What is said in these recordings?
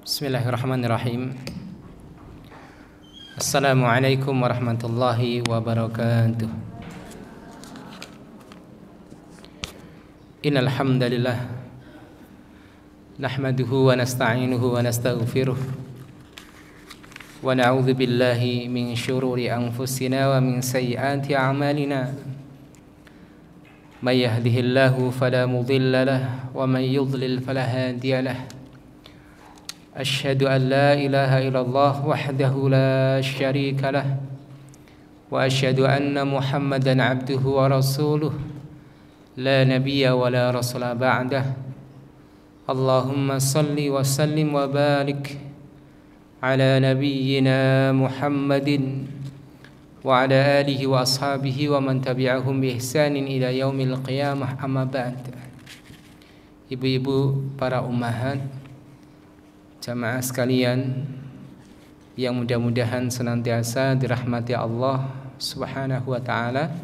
Bismillahirrahmanirrahim. Assalamualaikum warahmatullahi wabarakatuh. Innal hamdalillah nahmaduhu wa nasta'inuhu wa nastaghfiruh wa na'udzu billahi min syururi anfusina wa min sayyiati a'malina. May yahdihillahu fala mudilla lahu wa may yudlil fala hadiya lahu. أشهد أن لا إله إلا الله وحده لا شريك له وأشهد أن محمدا عبده ورسوله لا نبي ولا رسول بعده اللهم صل وسلم وبارك على نبينا محمد وعلى آله وأصحابه ومن تبعهم بإحسان إلى يوم القيامة أما بعد. Ibu-ibu, para ummahat, jamaah sekalian yang mudah-mudahan senantiasa dirahmati Allah Subhanahu wa taala.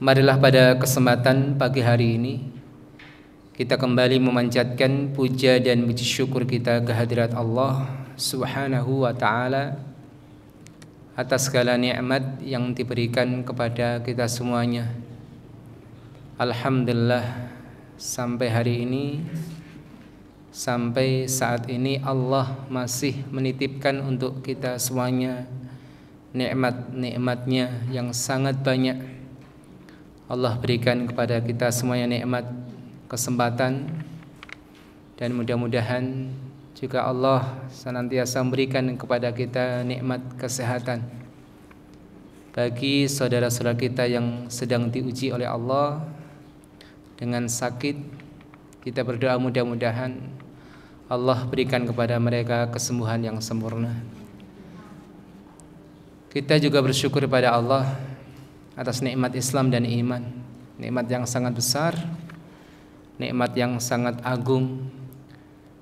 Marilah pada kesempatan pagi hari ini kita kembali memanjatkan puja dan puji syukur kita kehadirat Allah Subhanahu wa taala atas segala nikmat yang diberikan kepada kita semuanya. Alhamdulillah, sampai hari ini, sampai saat ini Allah masih menitipkan untuk kita semuanya nikmat-nikmatnya yang sangat banyak. Allah berikan kepada kita semuanya nikmat kesempatan, dan mudah-mudahan juga Allah senantiasa memberikan kepada kita nikmat kesehatan. Bagi saudara-saudara kita yang sedang diuji oleh Allah dengan sakit, kita berdoa mudah-mudahan Allah berikan kepada mereka kesembuhan yang sempurna. Kita juga bersyukur kepada Allah atas nikmat Islam dan iman, nikmat yang sangat besar, nikmat yang sangat agung,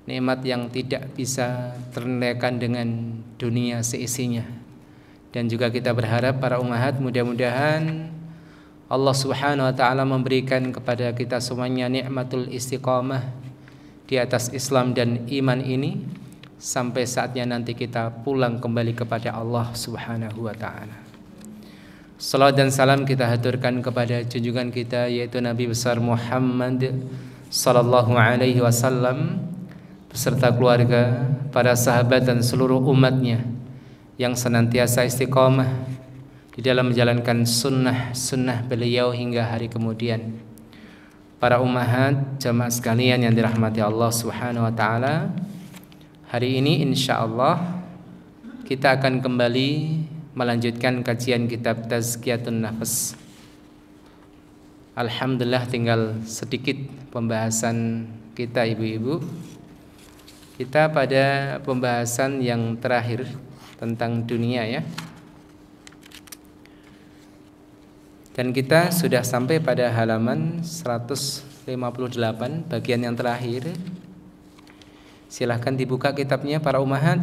nikmat yang tidak bisa ternilaikan dengan dunia seisinya. Dan juga kita berharap para ummahat, mudah-mudahan Allah Subhanahu wa taala memberikan kepada kita semuanya nikmatul istiqamah di atas Islam dan iman ini sampai saatnya nanti kita pulang kembali kepada Allah Subhanahu wa taala. Salawat dan salam kita haturkan kepada junjungan kita, yaitu Nabi besar Muhammad sallallahu alaihi wasallam beserta keluarga, para sahabat dan seluruh umatnya yang senantiasa istiqamah di dalam menjalankan sunnah beliau hingga hari kemudian. Para ummahat, jamaah sekalian yang dirahmati Allah Subhanahu wa taala, hari ini insyaallah kita akan kembali melanjutkan kajian kitab Tazkiyatun Nafs. Alhamdulillah, tinggal sedikit pembahasan kita, ibu-ibu. Kita pada pembahasan yang terakhir tentang dunia, ya. Dan kita sudah sampai pada halaman 158, bagian yang terakhir. Silahkan dibuka kitabnya para ummahat.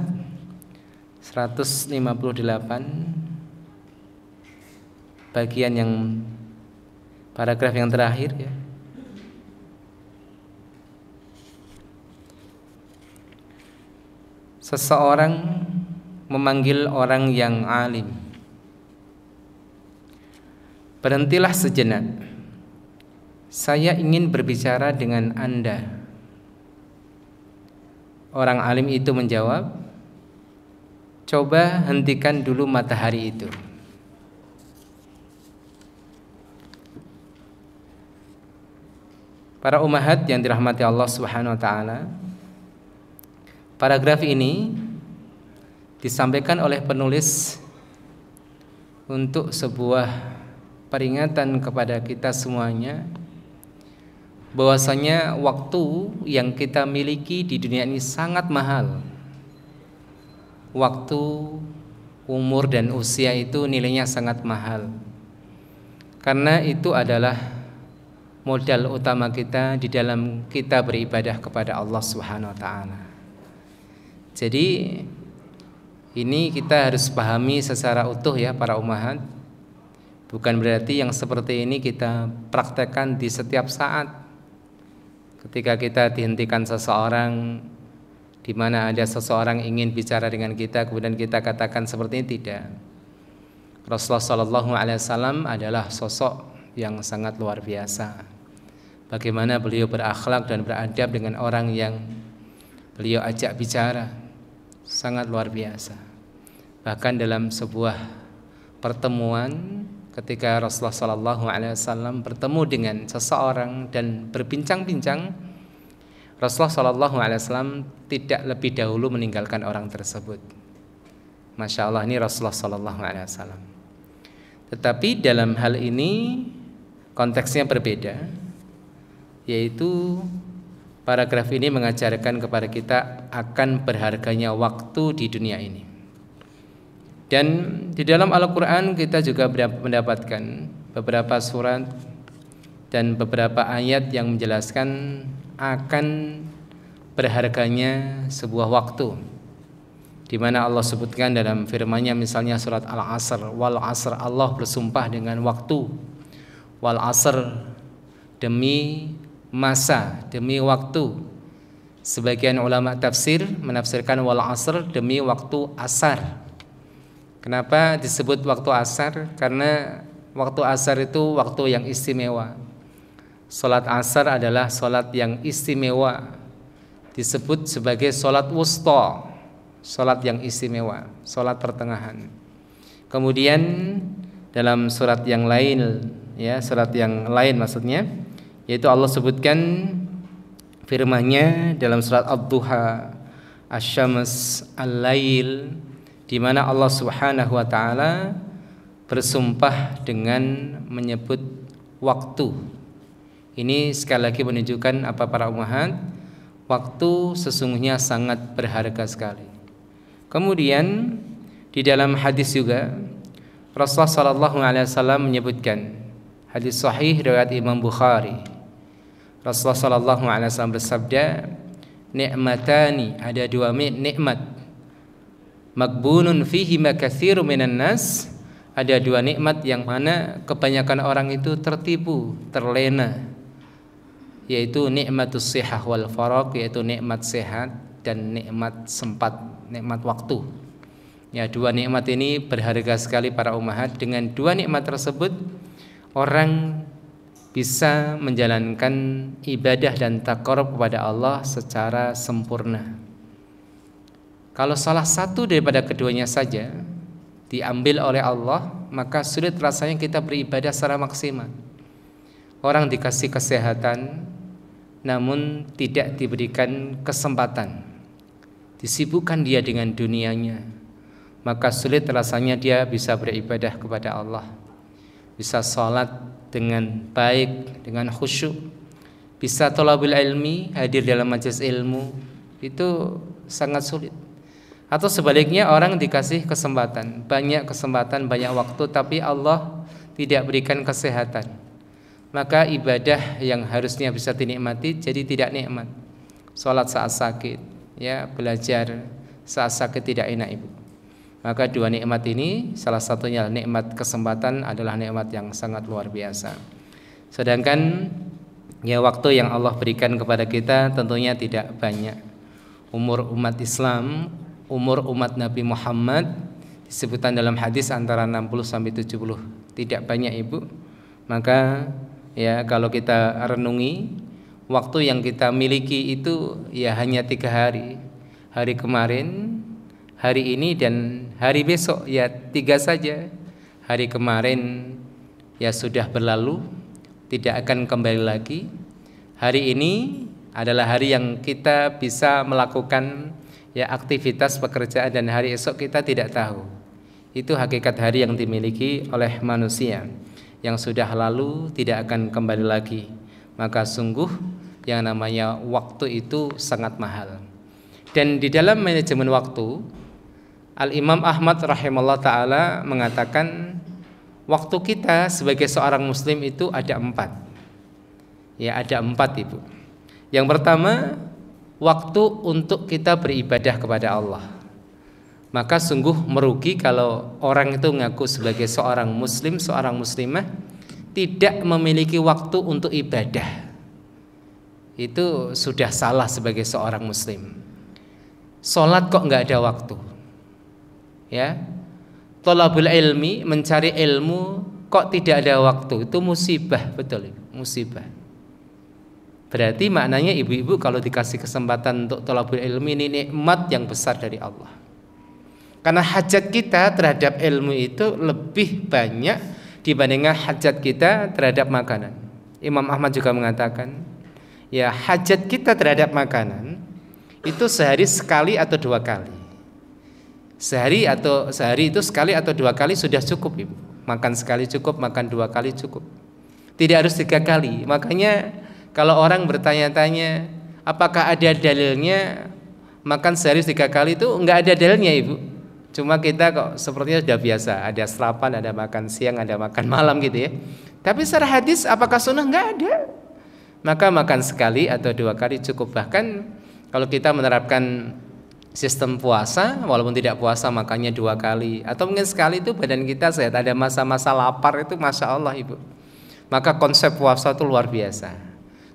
158, bagian yang paragraf yang terakhir, ya. Seseorang memanggil orang yang alim. Berhentilah sejenak, saya ingin berbicara dengan Anda. Orang alim itu menjawab, coba hentikan dulu matahari itu. Para ummahat yang dirahmati Allah Subhanahu wa taala, paragraf ini disampaikan oleh penulis untuk sebuah peringatan kepada kita semuanya bahwasanya waktu yang kita miliki di dunia ini sangat mahal. Waktu, umur dan usia itu nilainya sangat mahal, karena itu adalah modal utama kita di dalam kita beribadah kepada Allah Subhanahu wa taala. Jadi ini kita harus pahami secara utuh, ya para ummahat. Bukan berarti yang seperti ini kita praktekkan di setiap saat. Ketika kita dihentikan seseorang di mana ada seseorang ingin bicara dengan kita kemudian kita katakan seperti ini, tidak. Rasulullah SAW adalah sosok yang sangat luar biasa. Bagaimana beliau berakhlak dan beradab dengan orang yang beliau ajak bicara, sangat luar biasa. Bahkan dalam sebuah pertemuan ketika Rasulullah SAW bertemu dengan seseorang dan berbincang-bincang, Rasulullah SAW tidak lebih dahulu meninggalkan orang tersebut. Masya Allah, ini Rasulullah SAW. Tetapi dalam hal ini konteksnya berbeda, yaitu paragraf ini mengajarkan kepada kita akan berharganya waktu di dunia ini. Dan di dalam Al-Quran kita juga mendapatkan beberapa surat dan beberapa ayat yang menjelaskan akan berharganya sebuah waktu, di mana Allah sebutkan dalam firman-Nya misalnya surat Al-Asr, wal asr, Allah bersumpah dengan waktu, wal asr, demi masa, demi waktu. Sebagian ulama tafsir menafsirkan wal asr demi waktu asar. Kenapa disebut waktu asar? Karena waktu asar itu waktu yang istimewa. Salat asar adalah salat yang istimewa, disebut sebagai salat wusta, salat yang istimewa, salat pertengahan. Kemudian dalam surat yang lain, ya, surat yang lain maksudnya, yaitu Allah sebutkan firman-Nya dalam surat Ad-Duha, Asy-Syams, Al-Lail, di mana Allah Subhanahu wa taala bersumpah dengan menyebut waktu. Ini sekali lagi menunjukkan apa para ummahat, waktu sesungguhnya sangat berharga sekali. Kemudian di dalam hadis juga Rasulullah SAW menyebutkan, hadis sahih riwayat Imam Bukhari, Rasulullah SAW bersabda, ni'matani, ada dua nikmat, magbunun fihi ma katsirun minan nas, ada dua nikmat yang mana kebanyakan orang itu tertipu, terlena, yaitu nikmatus sihah wal faraq, yaitu nikmat sehat dan nikmat sempat, nikmat waktu. Ya, dua nikmat ini berharga sekali para ummahat. Dengan dua nikmat tersebut orang bisa menjalankan ibadah dan taqarrub kepada Allah secara sempurna. Kalau salah satu daripada keduanya saja diambil oleh Allah, maka sulit rasanya kita beribadah secara maksimal. Orang dikasih kesehatan namun tidak diberikan kesempatan, disibukkan dia dengan dunianya, maka sulit rasanya dia bisa beribadah kepada Allah, bisa sholat dengan baik, dengan khusyuk, bisa thalabul ilmi, hadir dalam majelis ilmu, itu sangat sulit. Atau sebaliknya, orang dikasih kesempatan, banyak kesempatan, banyak waktu, tapi Allah tidak berikan kesehatan, maka ibadah yang harusnya bisa dinikmati jadi tidak nikmat. Sholat saat sakit, ya, belajar saat sakit tidak enak, ibu. Maka dua nikmat ini, salah satunya nikmat kesempatan, adalah nikmat yang sangat luar biasa. Sedangkan ya, waktu yang Allah berikan kepada kita tentunya tidak banyak. Umur umat Islam, umur umat Nabi Muhammad disebutkan dalam hadis antara 60 sampai 70, tidak banyak, ibu. Maka ya, kalau kita renungi, waktu yang kita miliki itu ya hanya 3 hari. Hari kemarin, hari ini, dan hari besok, ya 3 saja. Hari kemarin ya sudah berlalu, tidak akan kembali lagi. Hari ini adalah hari yang kita bisa melakukan ya aktivitas pekerjaan, dan hari esok kita tidak tahu. Itu hakikat hari yang dimiliki oleh manusia, yang sudah lalu tidak akan kembali lagi. Maka sungguh yang namanya waktu itu sangat mahal. Dan di dalam manajemen waktu, Al-Imam Ahmad rahimahullah ta'ala mengatakan, waktu kita sebagai seorang muslim itu ada 4. Ya, ada 4, ibu. Yang pertama, waktu untuk kita beribadah kepada Allah. Maka sungguh merugi kalau orang itu ngaku sebagai seorang muslim, seorang muslimah, tidak memiliki waktu untuk ibadah. Itu sudah salah sebagai seorang muslim. Sholat kok nggak ada waktu? Ya, thalabul ilmi, mencari ilmu kok tidak ada waktu? Itu musibah, betul, musibah. Berarti maknanya ibu-ibu kalau dikasih kesempatan untuk thalabul ilmi, ini nikmat yang besar dari Allah. Karena hajat kita terhadap ilmu itu lebih banyak dibandingkan hajat kita terhadap makanan. Imam Ahmad juga mengatakan, ya hajat kita terhadap makanan itu sehari sekali atau 2 kali. Sehari itu sekali atau 2 kali sudah cukup, Ibu. Makan sekali cukup, makan 2 kali cukup. Tidak harus 3 kali. Makanya kalau orang bertanya-tanya apakah ada dalilnya makan sehari 3 kali, itu enggak ada dalilnya, Ibu. Cuma kita kok sepertinya sudah biasa, ada sarapan, ada makan siang, ada makan malam gitu ya. Tapi secara hadis apakah sunnah? Enggak ada. Maka makan sekali atau 2 kali cukup. Bahkan kalau kita menerapkan sistem puasa, walaupun tidak puasa makannya 2 kali atau mungkin sekali, itu badan kita sehat. Ada masa-masa lapar itu Masya Allah, Ibu. Maka konsep puasa itu luar biasa.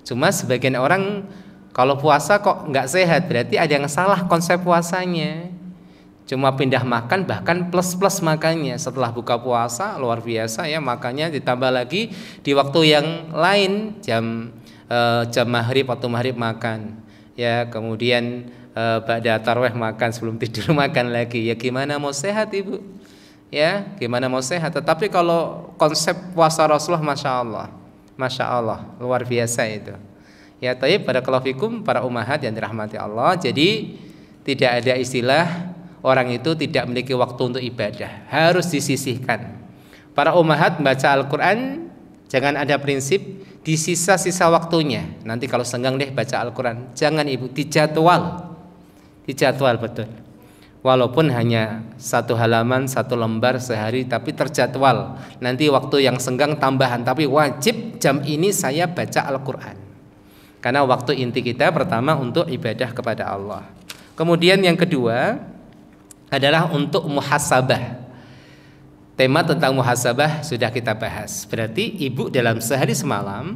Cuma sebagian orang kalau puasa kok nggak sehat, berarti ada yang salah konsep puasanya. Cuma pindah makan, bahkan plus makannya setelah buka puasa luar biasa ya, makannya ditambah lagi di waktu yang lain, jam maghrib atau maghrib makan ya, kemudian ba'da tarawih makan, sebelum tidur makan lagi. Ya gimana mau sehat, Ibu? Ya gimana mau sehat? Tetapi kalau konsep puasa Rasulullah Masya Allah luar biasa itu ya. Taib, barakallahu fikum para ummahat yang dirahmati Allah. Jadi tidak ada istilah orang itu tidak memiliki waktu untuk ibadah, harus disisihkan. Para ummahat baca Al-Quran jangan ada prinsip di sisa-sisa waktunya, nanti kalau senggang deh baca Al-Quran. Jangan, Ibu, dijadwal betul. Walaupun hanya 1 halaman, 1 lembar sehari, tapi terjadwal. Nanti waktu yang senggang tambahan, tapi wajib jam ini saya baca Al-Quran. Karena waktu inti kita pertama untuk ibadah kepada Allah. Kemudian yang kedua adalah untuk muhasabah. Tema tentang muhasabah sudah kita bahas. Berarti ibu dalam sehari semalam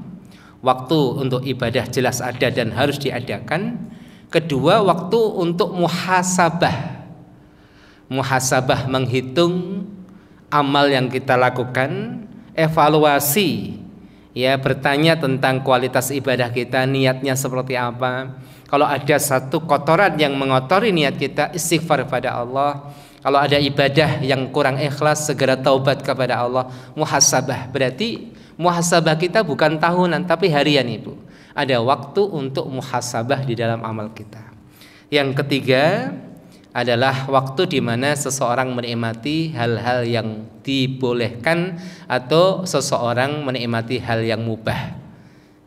waktu untuk ibadah jelas ada dan harus diadakan. Kedua, waktu untuk muhasabah. Muhasabah menghitung amal yang kita lakukan, evaluasi ya, bertanya tentang kualitas ibadah kita, niatnya seperti apa. Kalau ada satu kotoran yang mengotori niat kita, istighfar kepada Allah. Kalau ada ibadah yang kurang ikhlas, segera taubat kepada Allah. Muhasabah, berarti muhasabah kita bukan tahunan tapi harian, Ibu. Ada waktu untuk muhasabah di dalam amal kita. Yang ketiga adalah waktu di mana seseorang menikmati hal-hal yang dibolehkan atau seseorang menikmati hal yang mubah.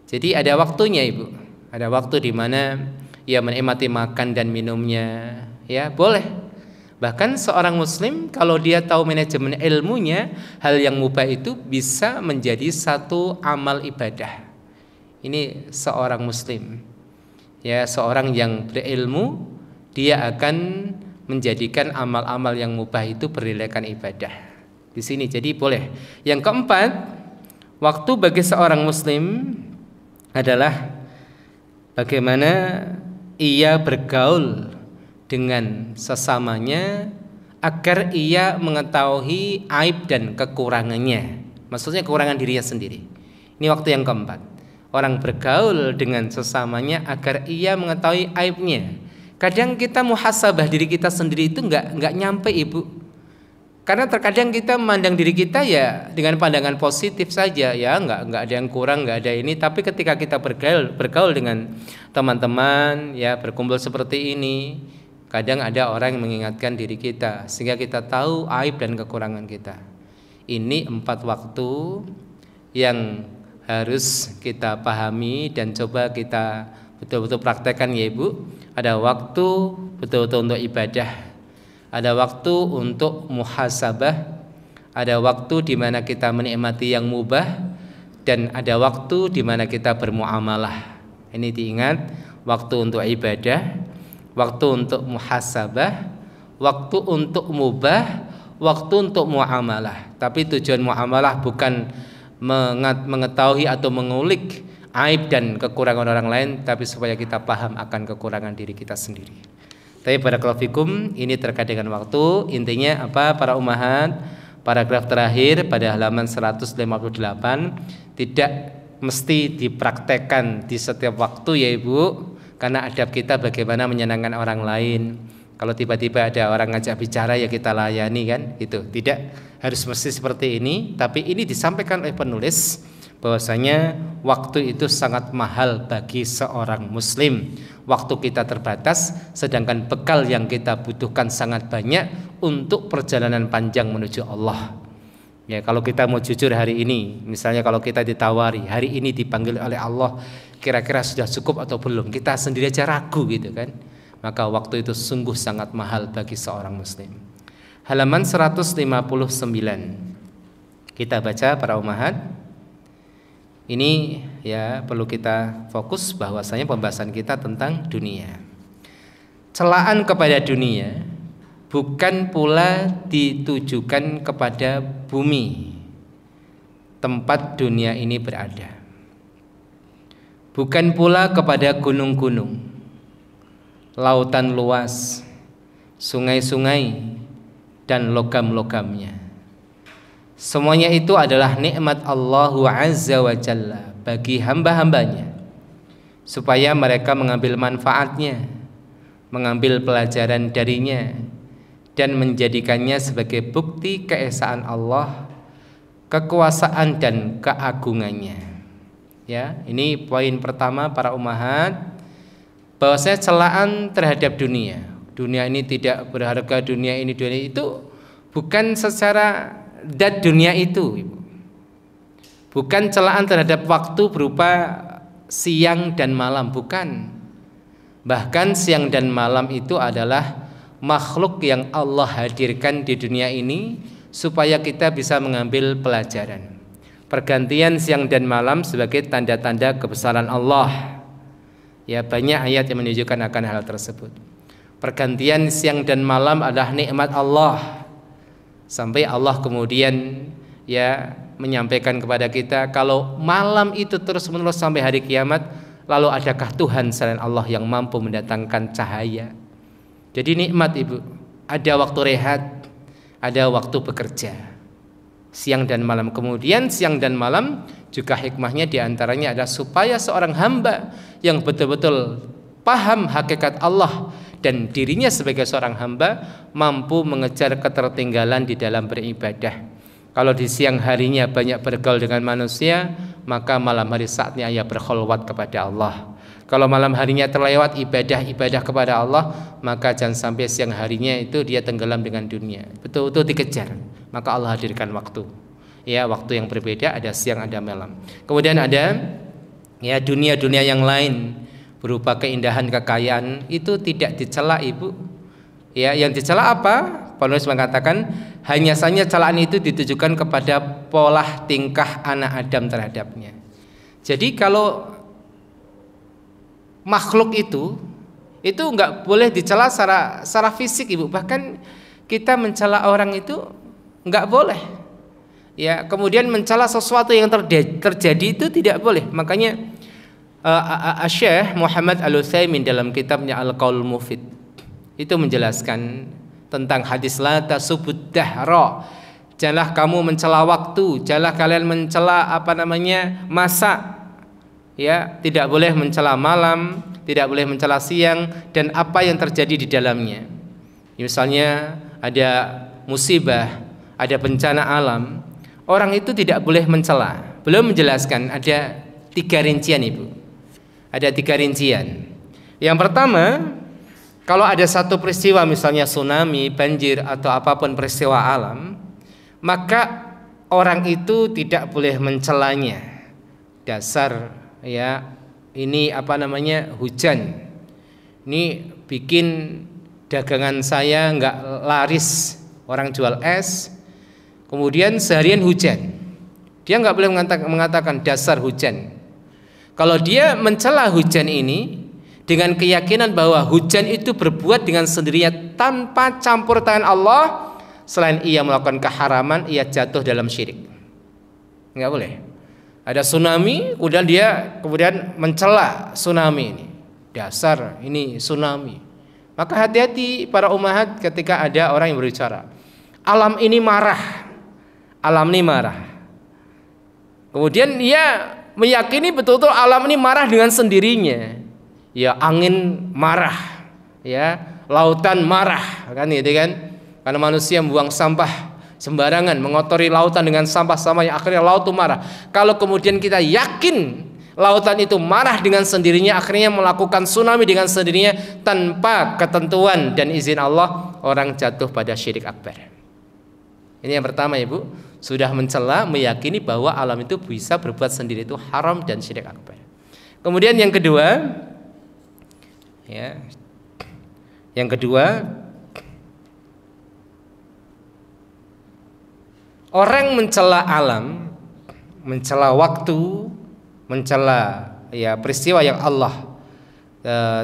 Jadi ada waktunya, Ibu. Ada waktu di mana ia menikmati makan dan minumnya, ya boleh. Bahkan seorang muslim kalau dia tahu manajemen ilmunya, hal yang mubah itu bisa menjadi satu amal ibadah. Ini seorang muslim. Ya, seorang yang berilmu, dia akan menjadikan amal-amal yang mubah itu bernilaikan ibadah. Di sini jadi boleh. Yang keempat, waktu bagi seorang muslim adalah bagaimana ia bergaul dengan sesamanya agar ia mengetahui aib dan kekurangannya. Maksudnya kekurangan dirinya sendiri. Ini waktu yang keempat. Orang bergaul dengan sesamanya agar ia mengetahui aibnya. Kadang kita muhasabah diri kita sendiri itu enggak nyampe, Ibu. Karena terkadang kita memandang diri kita ya dengan pandangan positif saja, ya enggak ada yang kurang, enggak ada ini. Tapi ketika kita bergaul dengan teman-teman, ya berkumpul seperti ini, kadang ada orang yang mengingatkan diri kita sehingga kita tahu aib dan kekurangan kita. Ini 4 waktu yang harus kita pahami dan coba kita betul-betul praktekkan, ya Ibu. Ada waktu betul-betul untuk ibadah. Ada waktu untuk muhasabah, ada waktu di mana kita menikmati yang mubah, dan ada waktu di mana kita bermuamalah. Ini diingat, waktu untuk ibadah, waktu untuk muhasabah, waktu untuk mubah, waktu untuk muamalah. Tapi tujuan muamalah bukan mengetahui atau mengulik aib dan kekurangan orang lain, tapi supaya kita paham akan kekurangan diri kita sendiri. Tapi barakallahu fikum, ini terkait dengan waktu. Intinya apa para ummahat? Paragraf terakhir pada halaman 158 tidak mesti dipraktekkan di setiap waktu ya Ibu, karena adab kita bagaimana menyenangkan orang lain. Kalau tiba-tiba ada orang ngajak bicara ya kita layani kan, gitu. Tidak harus mesti seperti ini, tapi ini disampaikan oleh penulis bahwasanya waktu itu sangat mahal bagi seorang muslim. Waktu kita terbatas, sedangkan bekal yang kita butuhkan sangat banyak untuk perjalanan panjang menuju Allah. Ya, kalau kita mau jujur hari ini, misalnya kalau kita ditawari hari ini dipanggil oleh Allah, kira-kira sudah cukup atau belum? Kita sendiri aja ragu gitu kan. Maka waktu itu sungguh sangat mahal bagi seorang muslim. Halaman 159. Kita baca para ummahat. Ini ya perlu kita fokus bahwasanya pembahasan kita tentang dunia. Celaan kepada dunia bukan pula ditujukan kepada bumi tempat dunia ini berada. Bukan pula kepada gunung-gunung, lautan luas, sungai-sungai dan logam-logamnya. Semuanya itu adalah nikmat Allah Azza wa Jalla bagi hamba-hambanya, supaya mereka mengambil manfaatnya, mengambil pelajaran darinya, dan menjadikannya sebagai bukti keesaan Allah, kekuasaan dan keagungannya. Ya, ini poin pertama para ummahat, bahwasanya celaan terhadap dunia. Dunia ini tidak berharga, dunia ini itu bukan secara dat dunia itu, Ibu. Bukan celaan terhadap waktu berupa siang dan malam, bukan. Bahkan siang dan malam itu adalah makhluk yang Allah hadirkan di dunia ini supaya kita bisa mengambil pelajaran. Pergantian siang dan malam sebagai tanda-tanda kebesaran Allah. Ya, banyak ayat yang menunjukkan akan hal tersebut. Pergantian siang dan malam adalah nikmat Allah. Sampai Allah kemudian ya menyampaikan kepada kita, kalau malam itu terus-menerus sampai hari kiamat, lalu adakah Tuhan selain Allah yang mampu mendatangkan cahaya? Jadi nikmat Ibu, ada waktu rehat, ada waktu bekerja, siang dan malam. Kemudian siang dan malam juga hikmahnya diantaranya adalah supaya seorang hamba yang betul-betul paham hakikat Allah dan dirinya sebagai seorang hamba mampu mengejar ketertinggalan di dalam beribadah. Kalau di siang harinya banyak bergaul dengan manusia, maka malam hari saatnya ia berkholwat kepada Allah. Kalau malam harinya terlewat ibadah-ibadah kepada Allah, maka jangan sampai siang harinya itu dia tenggelam dengan dunia. Betul-betul dikejar. Maka Allah hadirkan waktu. Ya, waktu yang berbeda, ada siang, ada malam. Kemudian ada ya dunia-dunia yang lain berupa keindahan, kekayaan, itu tidak dicela Ibu. Ya, yang dicela apa? Penulis mengatakan hanya saja celaan itu ditujukan kepada pola tingkah anak Adam terhadapnya. Jadi kalau makhluk itu enggak boleh dicela secara fisik Ibu. Bahkan kita mencela orang itu enggak boleh. Ya, kemudian mencela sesuatu yang terjadi itu tidak boleh. Makanya Syekh Muhammad Al-Utsaimin dalam kitabnya Al-Qaul Mufid itu menjelaskan tentang hadis la tasubud dahra. Janganlah kamu mencela waktu, janganlah kalian mencela masa. Ya, tidak boleh mencela malam, tidak boleh mencela siang dan apa yang terjadi di dalamnya. Misalnya ada musibah, ada bencana alam, orang itu tidak boleh mencela. Belum menjelaskan ada 3 rincian Ibu. Ada 3 rincian. Yang pertama, kalau ada satu peristiwa misalnya tsunami, banjir atau apapun peristiwa alam, maka orang itu tidak boleh mencelanya. Dasar ya, ini hujan. Ini bikin dagangan saya nggak laris. Orang jual es, kemudian seharian hujan. Dia nggak boleh mengatakan dasar hujan. Kalau dia mencela hujan ini dengan keyakinan bahwa hujan itu berbuat dengan sendirinya tanpa campur tangan Allah, selain ia melakukan keharaman, ia jatuh dalam syirik. Enggak boleh. Ada tsunami, kemudian dia mencela tsunami ini. Dasar ini tsunami. Maka hati-hati para ummahat ketika ada orang yang berbicara, alam ini marah, alam ini marah. Kemudian dia meyakini betul-betul alam ini marah dengan sendirinya. Ya, angin marah, ya, lautan marah, kan gitu kan? Karena manusia membuang sampah sembarangan, mengotori lautan dengan sampah-sampah yang akhirnya laut itu marah. Kalau kemudian kita yakin lautan itu marah dengan sendirinya, akhirnya melakukan tsunami dengan sendirinya tanpa ketentuan dan izin Allah, orang jatuh pada syirik akbar. Ini yang pertama, Ibu, sudah mencela, meyakini bahwa alam itu bisa berbuat sendiri, itu haram dan syirik akbar. Kemudian yang kedua, ya, yang kedua, orang mencela alam, mencela waktu, mencela ya peristiwa yang Allah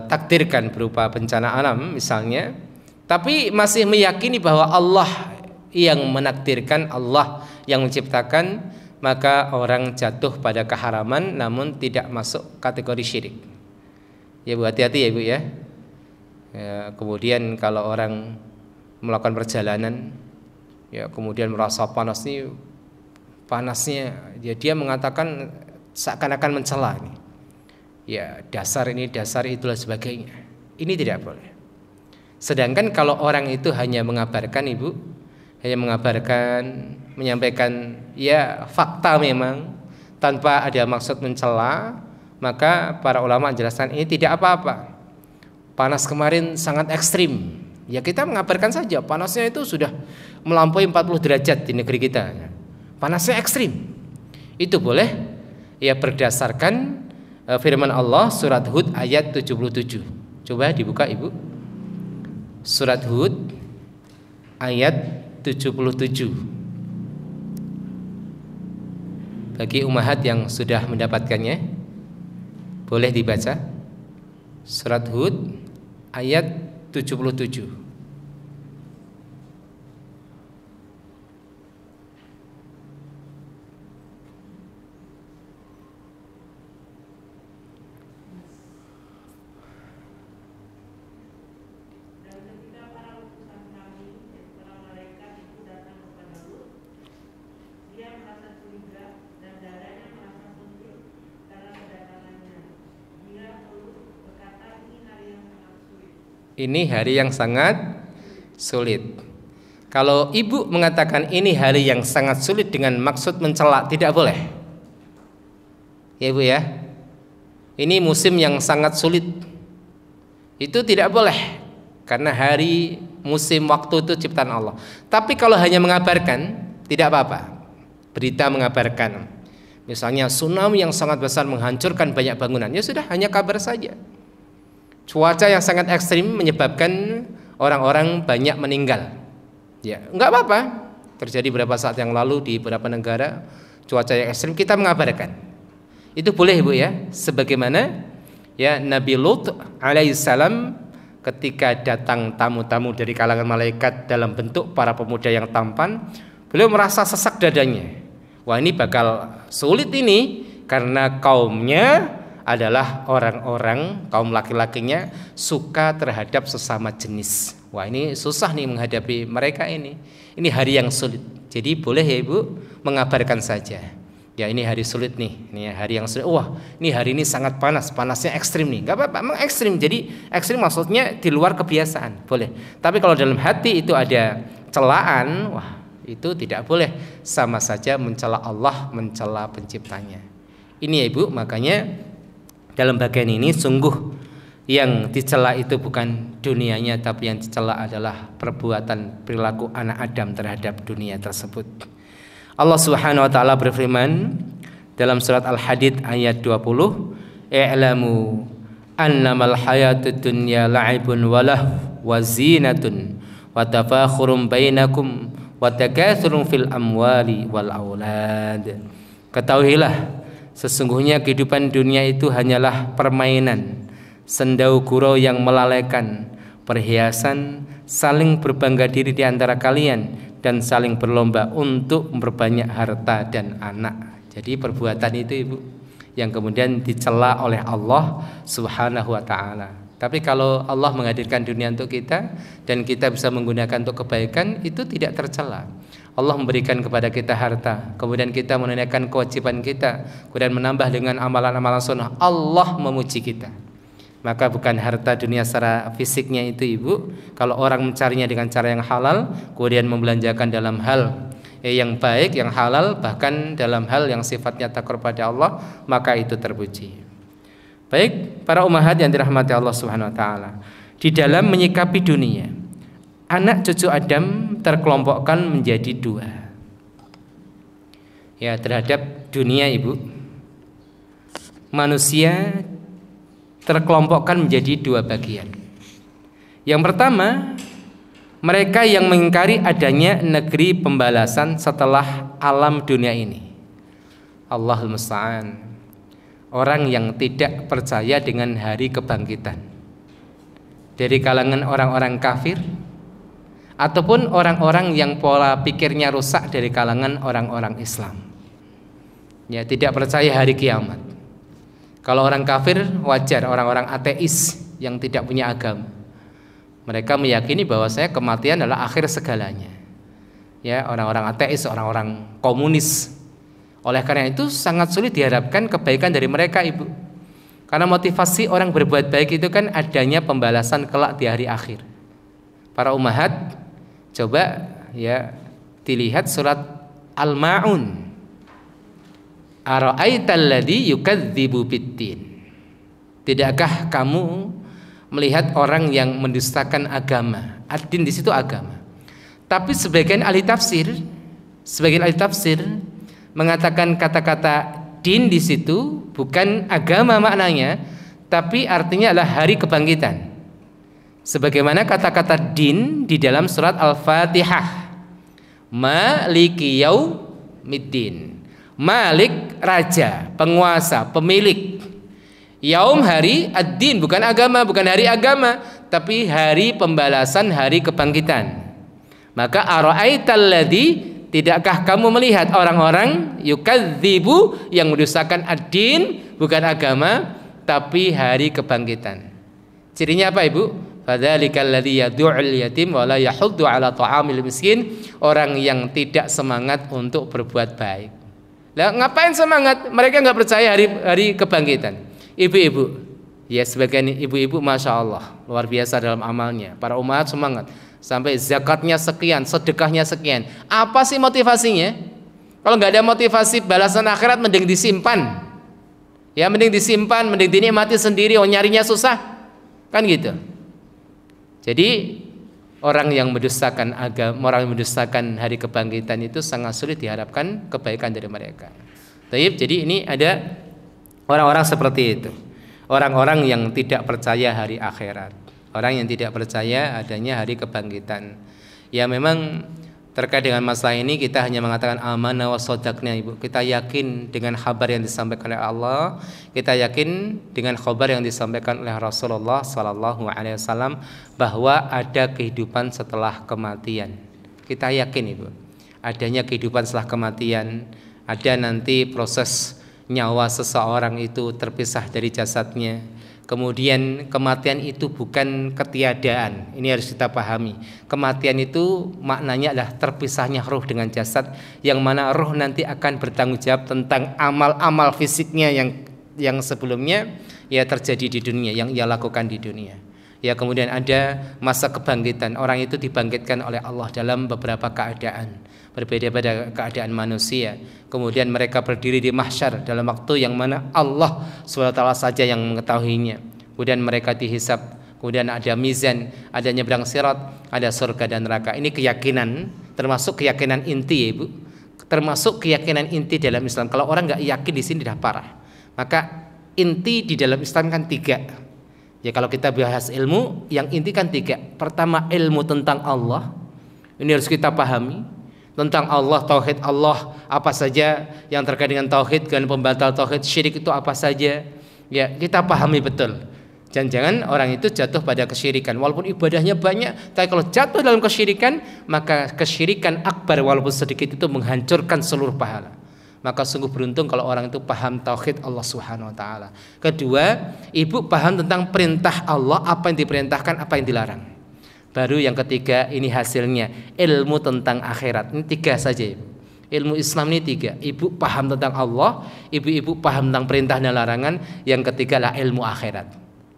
takdirkan berupa bencana alam misalnya, tapi masih meyakini bahwa Allah yang menakdirkan, Allah yang menciptakan, maka orang jatuh pada keharaman namun tidak masuk kategori syirik. Ya Bu, hati-hati ya Bu ya. Kemudian kalau orang melakukan perjalanan, ya kemudian merasa panasnya ya dia mengatakan seakan-akan mencela ini. Ya dasar ini, dasar itulah sebagainya. Ini tidak boleh. Sedangkan kalau orang itu hanya mengabarkan, Ibu, hanya mengabarkan, menyampaikan ya fakta memang tanpa ada maksud mencela, maka para ulama menjelaskan ini tidak apa-apa. Panas kemarin sangat ekstrim, ya kita mengabarkan saja panasnya itu sudah melampaui 40 derajat di negeri kita. Panasnya ekstrim. Itu boleh ya berdasarkan firman Allah surat Hud ayat 77. Coba dibuka Ibu. Surat Hud ayat 77. Bagi ummahat yang sudah mendapatkannya, boleh dibaca. Surat Hud ayat 77. Ini hari yang sangat sulit. Kalau ibu mengatakan ini hari yang sangat sulit dengan maksud mencela, tidak boleh. Ya Ibu ya. Ini musim yang sangat sulit. Itu tidak boleh. Karena hari, musim, waktu itu ciptaan Allah. Tapi kalau hanya mengabarkan, tidak apa-apa. Berita mengabarkan. Misalnya tsunami yang sangat besar menghancurkan banyak bangunan. Ya sudah, hanya kabar saja. Cuaca yang sangat ekstrim menyebabkan orang-orang banyak meninggal. Ya, enggak apa-apa. Terjadi beberapa saat yang lalu di beberapa negara cuaca yang ekstrim, kita mengabarkan. Itu boleh Ibu ya. Sebagaimana ya Nabi Lut alaihissalam ketika datang tamu-tamu dari kalangan malaikat dalam bentuk para pemuda yang tampan, beliau merasa sesak dadanya. Wah, ini bakal sulit ini karena kaumnya adalah orang-orang, kaum laki-lakinya suka terhadap sesama jenis. Wah, ini susah nih menghadapi mereka ini. Ini hari yang sulit. Jadi boleh ya Ibu mengabarkan saja. Ya ini hari sulit nih. Ini hari yang sulit. Wah, ini hari ini sangat panas. Panasnya ekstrim nih. Gak apa-apa, emang ekstrim. Jadi ekstrim maksudnya di luar kebiasaan. Boleh. Tapi kalau dalam hati itu ada celaan, wah itu tidak boleh. Sama saja mencela Allah, mencela penciptanya. Ini ya Ibu, makanya dalam bagian ini sungguh yang dicela itu bukan dunianya, tapi yang dicela adalah perbuatan perilaku anak Adam terhadap dunia tersebut. Allah Subhanahu wa taala berfirman dalam surat Al-Hadid ayat 20, "I'lamu annamal hayatud dunya la'ibun wa lahu wa zinatun wa tafakhurum bainakum wa takatsurun fil amwali wal aulad." Ketahuilah, sesungguhnya kehidupan dunia itu hanyalah permainan, sendau gurau yang melalaikan, perhiasan, saling berbangga diri di antara kalian, dan saling berlomba untuk memperbanyak harta dan anak. Jadi perbuatan itu Ibu yang kemudian dicela oleh Allah Subhanahu wa taala. Tapi kalau Allah menghadirkan dunia untuk kita dan kita bisa menggunakan untuk kebaikan, itu tidak tercela. Allah memberikan kepada kita harta, kemudian kita menunaikan kewajiban kita, kemudian menambah dengan amalan-amalan sunnah, Allah memuji kita. Maka bukan harta dunia secara fisiknya itu Ibu. Kalau orang mencarinya dengan cara yang halal, kemudian membelanjakan dalam hal yang baik, yang halal, bahkan dalam hal yang sifatnya takwa pada Allah, maka itu terpuji. Baik, para ummahat yang dirahmati Allah Subhanahu wa taala. Di dalam menyikapi dunia, anak cucu Adam terkelompokkan menjadi dua. Ya, terhadap dunia Ibu, manusia terkelompokkan menjadi dua bagian. Yang pertama, mereka yang mengingkari adanya negeri pembalasan setelah alam dunia ini. Allahul musta'an. Orang yang tidak percaya dengan hari kebangkitan, dari kalangan orang-orang kafir ataupun orang-orang yang pola pikirnya rusak dari kalangan orang-orang Islam. Ya, tidak percaya hari kiamat. Kalau orang kafir wajar, orang-orang ateis yang tidak punya agama. Mereka meyakini bahwasanya kematian adalah akhir segalanya. Ya, orang-orang ateis, orang-orang komunis. Oleh karena itu sangat sulit diharapkan kebaikan dari mereka Ibu. Karena motivasi orang berbuat baik itu kan adanya pembalasan kelak di hari akhir. Para ummahat, coba ya dilihat surat Al-Ma'un. Ara'aital ladzi yukadzibu biddin. Tidakkah kamu melihat orang yang mendustakan agama? Ad-din di situ agama. Tapi sebagian ahli tafsir mengatakan kata-kata din di situ bukan agama maknanya, tapi artinya adalah hari kebangkitan. Sebagaimana kata-kata din di dalam surat Al-Fatihah. Maliki yaumiddin. Malik raja, penguasa, pemilik. Yaum hari, ad-din bukan agama, bukan hari agama, tapi hari pembalasan, hari kebangkitan. Maka ara'aital ladzi, tidakkah kamu melihat orang-orang yukadzibu yang mendustakan ad-din, bukan agama tapi hari kebangkitan. Cirinya apa Ibu? Fadzalikal ladzi yad'ul yatim wa la yahuddu 'ala ta'amil miskin, orang yang tidak semangat untuk berbuat baik. Lah ngapain semangat? Mereka enggak percaya hari kebangkitan. Ibu-ibu, ya sebagian ibu-ibu Masya Allah luar biasa dalam amalnya. Para umat semangat. Sampai zakatnya sekian, sedekahnya sekian. Apa sih motivasinya? Kalau nggak ada motivasi balasan akhirat, mending disimpan. Ya mending disimpan, mending dinikmati sendiri. Oh nyarinya susah, kan gitu. Jadi orang yang mendustakan agama, orang yang mendustakan hari kebangkitan itu sangat sulit diharapkan kebaikan dari mereka. Jadi ini ada orang-orang seperti itu, orang-orang yang tidak percaya hari akhirat. Orang yang tidak percaya adanya hari kebangkitan. Ya memang terkait dengan masalah ini kita hanya mengatakan amanah wa shadaqna Ibu. Kita yakin dengan kabar yang disampaikan oleh Allah, kita yakin dengan kabar yang disampaikan oleh Rasulullah sallallahu alaihi wasallam bahwa ada kehidupan setelah kematian. Kita yakin Ibu. Adanya kehidupan setelah kematian, ada nanti proses nyawa seseorang itu terpisah dari jasadnya. Kemudian kematian itu bukan ketiadaan. Ini harus kita pahami. Kematian itu maknanya adalah terpisahnya ruh dengan jasad, yang mana ruh nanti akan bertanggung jawab tentang amal-amal fisiknya yang sebelumnya ya terjadi di dunia, yang ia lakukan di dunia. Ya kemudian ada masa kebangkitan. Orang itu dibangkitkan oleh Allah dalam beberapa keadaan, berbeda pada keadaan manusia. Kemudian mereka berdiri di mahsyar dalam waktu yang mana Allah SWT saja yang mengetahuinya. Kemudian mereka dihisab, kemudian ada mizan, ada nyebrang sirat, ada surga dan neraka. Ini keyakinan, termasuk keyakinan inti ya Ibu, termasuk keyakinan inti dalam Islam. Kalau orang nggak yakin di sini dah parah. Maka inti di dalam Islam kan 3. Ya kalau kita bahas ilmu, yang inti kan 3. Pertama ilmu tentang Allah, ini harus kita pahami. Tentang Allah, tauhid Allah, apa saja yang terkait dengan tauhid, dengan pembatal tauhid, syirik itu apa saja. Ya, kita pahami betul. Jangan-jangan orang itu jatuh pada kesyirikan walaupun ibadahnya banyak, tapi kalau jatuh dalam kesyirikan, maka kesyirikan akbar walaupun sedikit itu menghancurkan seluruh pahala. Maka sungguh beruntung kalau orang itu paham tauhid Allah Subhanahu wa taala. Kedua, ibu paham tentang perintah Allah, apa yang diperintahkan, apa yang dilarang. Baru yang ketiga, ini hasilnya ilmu tentang akhirat. Ini 3 saja, Ibu. Ilmu Islam ini 3. Ibu paham tentang Allah, ibu paham tentang perintah dan larangan, yang ketiga lah ilmu akhirat.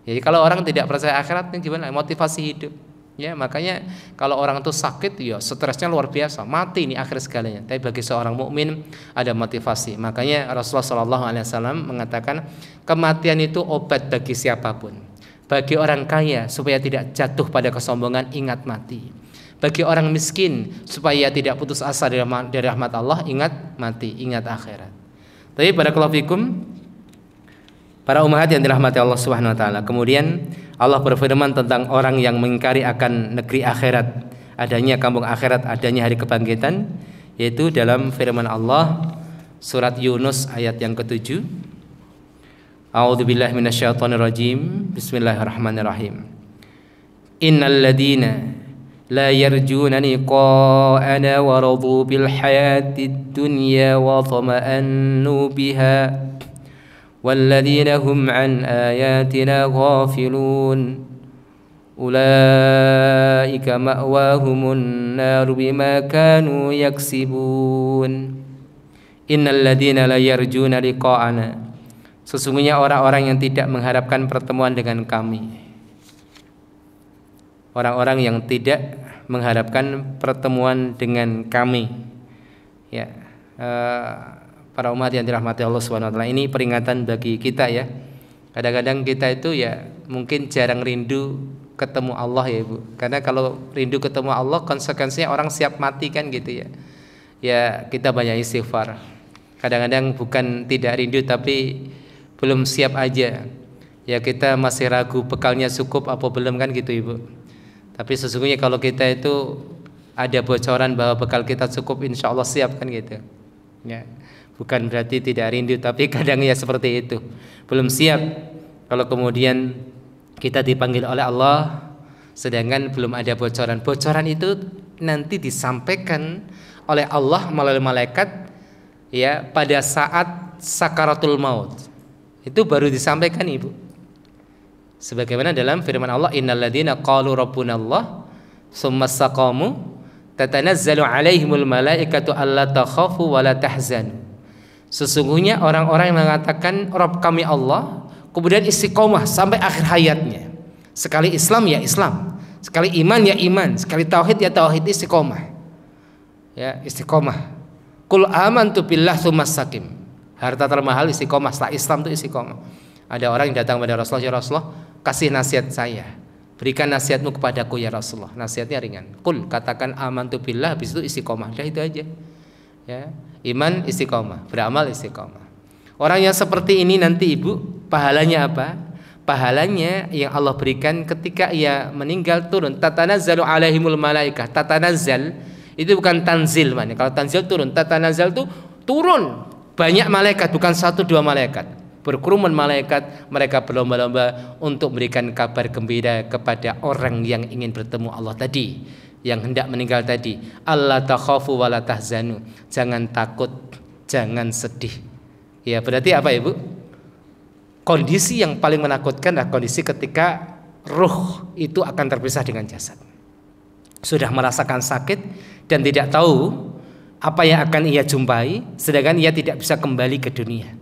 Jadi kalau orang tidak percaya akhirat, ini gimana? Motivasi hidup. Ya, makanya kalau orang itu sakit, ya stresnya luar biasa, mati ini akhir segalanya. Tapi bagi seorang mukmin ada motivasi. Makanya Rasulullah SAW mengatakan kematian itu obat bagi siapapun. Bagi orang kaya supaya tidak jatuh pada kesombongan, ingat mati. Bagi orang miskin supaya tidak putus asa dari rahmat Allah, ingat mati, ingat akhirat. Tapi barakallahu fikum, para ummahat yang dirahmati Allah Subhanahu wa taala. Kemudian Allah berfirman tentang orang yang mengingkari akan negeri akhirat, adanya kampung akhirat, adanya hari kebangkitan, yaitu dalam firman Allah surat Yunus ayat yang ke-7. A'udzubillahi minasyaitonirrajim. Bismillahirrahmanirrahim. Innal ladzina la yarjuna liqa'ana wa radu bil hayatid dunya wa tama'annu biha والذين هم عن آياتنا غافلون أولئك مأواهم النار بما كانوا يكسبون إن الذين لا يرجون لقاءنا. Sesungguhnya orang-orang yang tidak mengharapkan pertemuan dengan kami, orang-orang yang tidak mengharapkan pertemuan dengan kami, ya, para umat yang dirahmati Allah Subhanahu wa taala, ini peringatan bagi kita ya. Kadang-kadang kita itu ya mungkin jarang rindu ketemu Allah ya Ibu. Karena kalau rindu ketemu Allah konsekuensinya orang siap mati kan gitu ya. Ya kita banyak istighfar. Kadang-kadang bukan tidak rindu tapi belum siap aja. Ya kita masih ragu bekalnya cukup apa belum kan gitu Ibu. Tapi sesungguhnya kalau kita itu ada bocoran bahwa bekal kita cukup, insya Allah siap kan gitu. Ya. Bukan berarti tidak rindu, tapi kadang ya seperti itu, belum siap. Kalau kemudian kita dipanggil oleh Allah, sedangkan belum ada bocoran. Bocoran itu nanti disampaikan oleh Allah melalui malaikat, ya pada saat sakaratul maut. Itu baru disampaikan Ibu. Sebagaimana dalam firman Allah, Innal ladzina qalu rabbunallah tsumma istaqamu tatanazzalu alaihimul malaikatu alla takhafu wa la tahzanu. Sesungguhnya orang-orang yang mengatakan Rabb kami Allah, kemudian istiqomah sampai akhir hayatnya. Sekali Islam ya Islam, sekali iman ya iman, sekali tauhid ya tauhid, istiqomah. Ya, istiqomah. Qul amantu billah tsumma istaqim. Harta termahal istiqomah, setelah Islam itu istiqomah. Ada orang yang datang kepada Rasulullah, ya Rasulullah, kasih nasihat saya. Berikan nasihatmu kepadaku ya Rasulullah. Nasihatnya ringan. Qul, katakan amantu billah, habis itu istiqomah. Udah itu aja. Ya, iman istiqomah, beramal istiqomah. Orang yang seperti ini nanti Ibu, pahalanya apa? Pahalanya yang Allah berikan ketika ia meninggal turun. Tatanazzalu alaihimul malaikah. Tatanazzal itu bukan tanzil, man. Kalau tanzil turun, tatanazal itu turun banyak malaikat, bukan 1-2 malaikat. Berkerumun malaikat, mereka berlomba-lomba untuk memberikan kabar gembira kepada orang yang ingin bertemu Allah tadi, yang hendak meninggal tadi. Allah takhafu wa la tahzanu. Jangan takut, jangan sedih. Ya, berarti apa Ibu? Kondisi yang paling menakutkan adalah kondisi ketika ruh itu akan terpisah dengan jasad. Sudah merasakan sakit dan tidak tahu apa yang akan ia jumpai, sedangkan ia tidak bisa kembali ke dunia.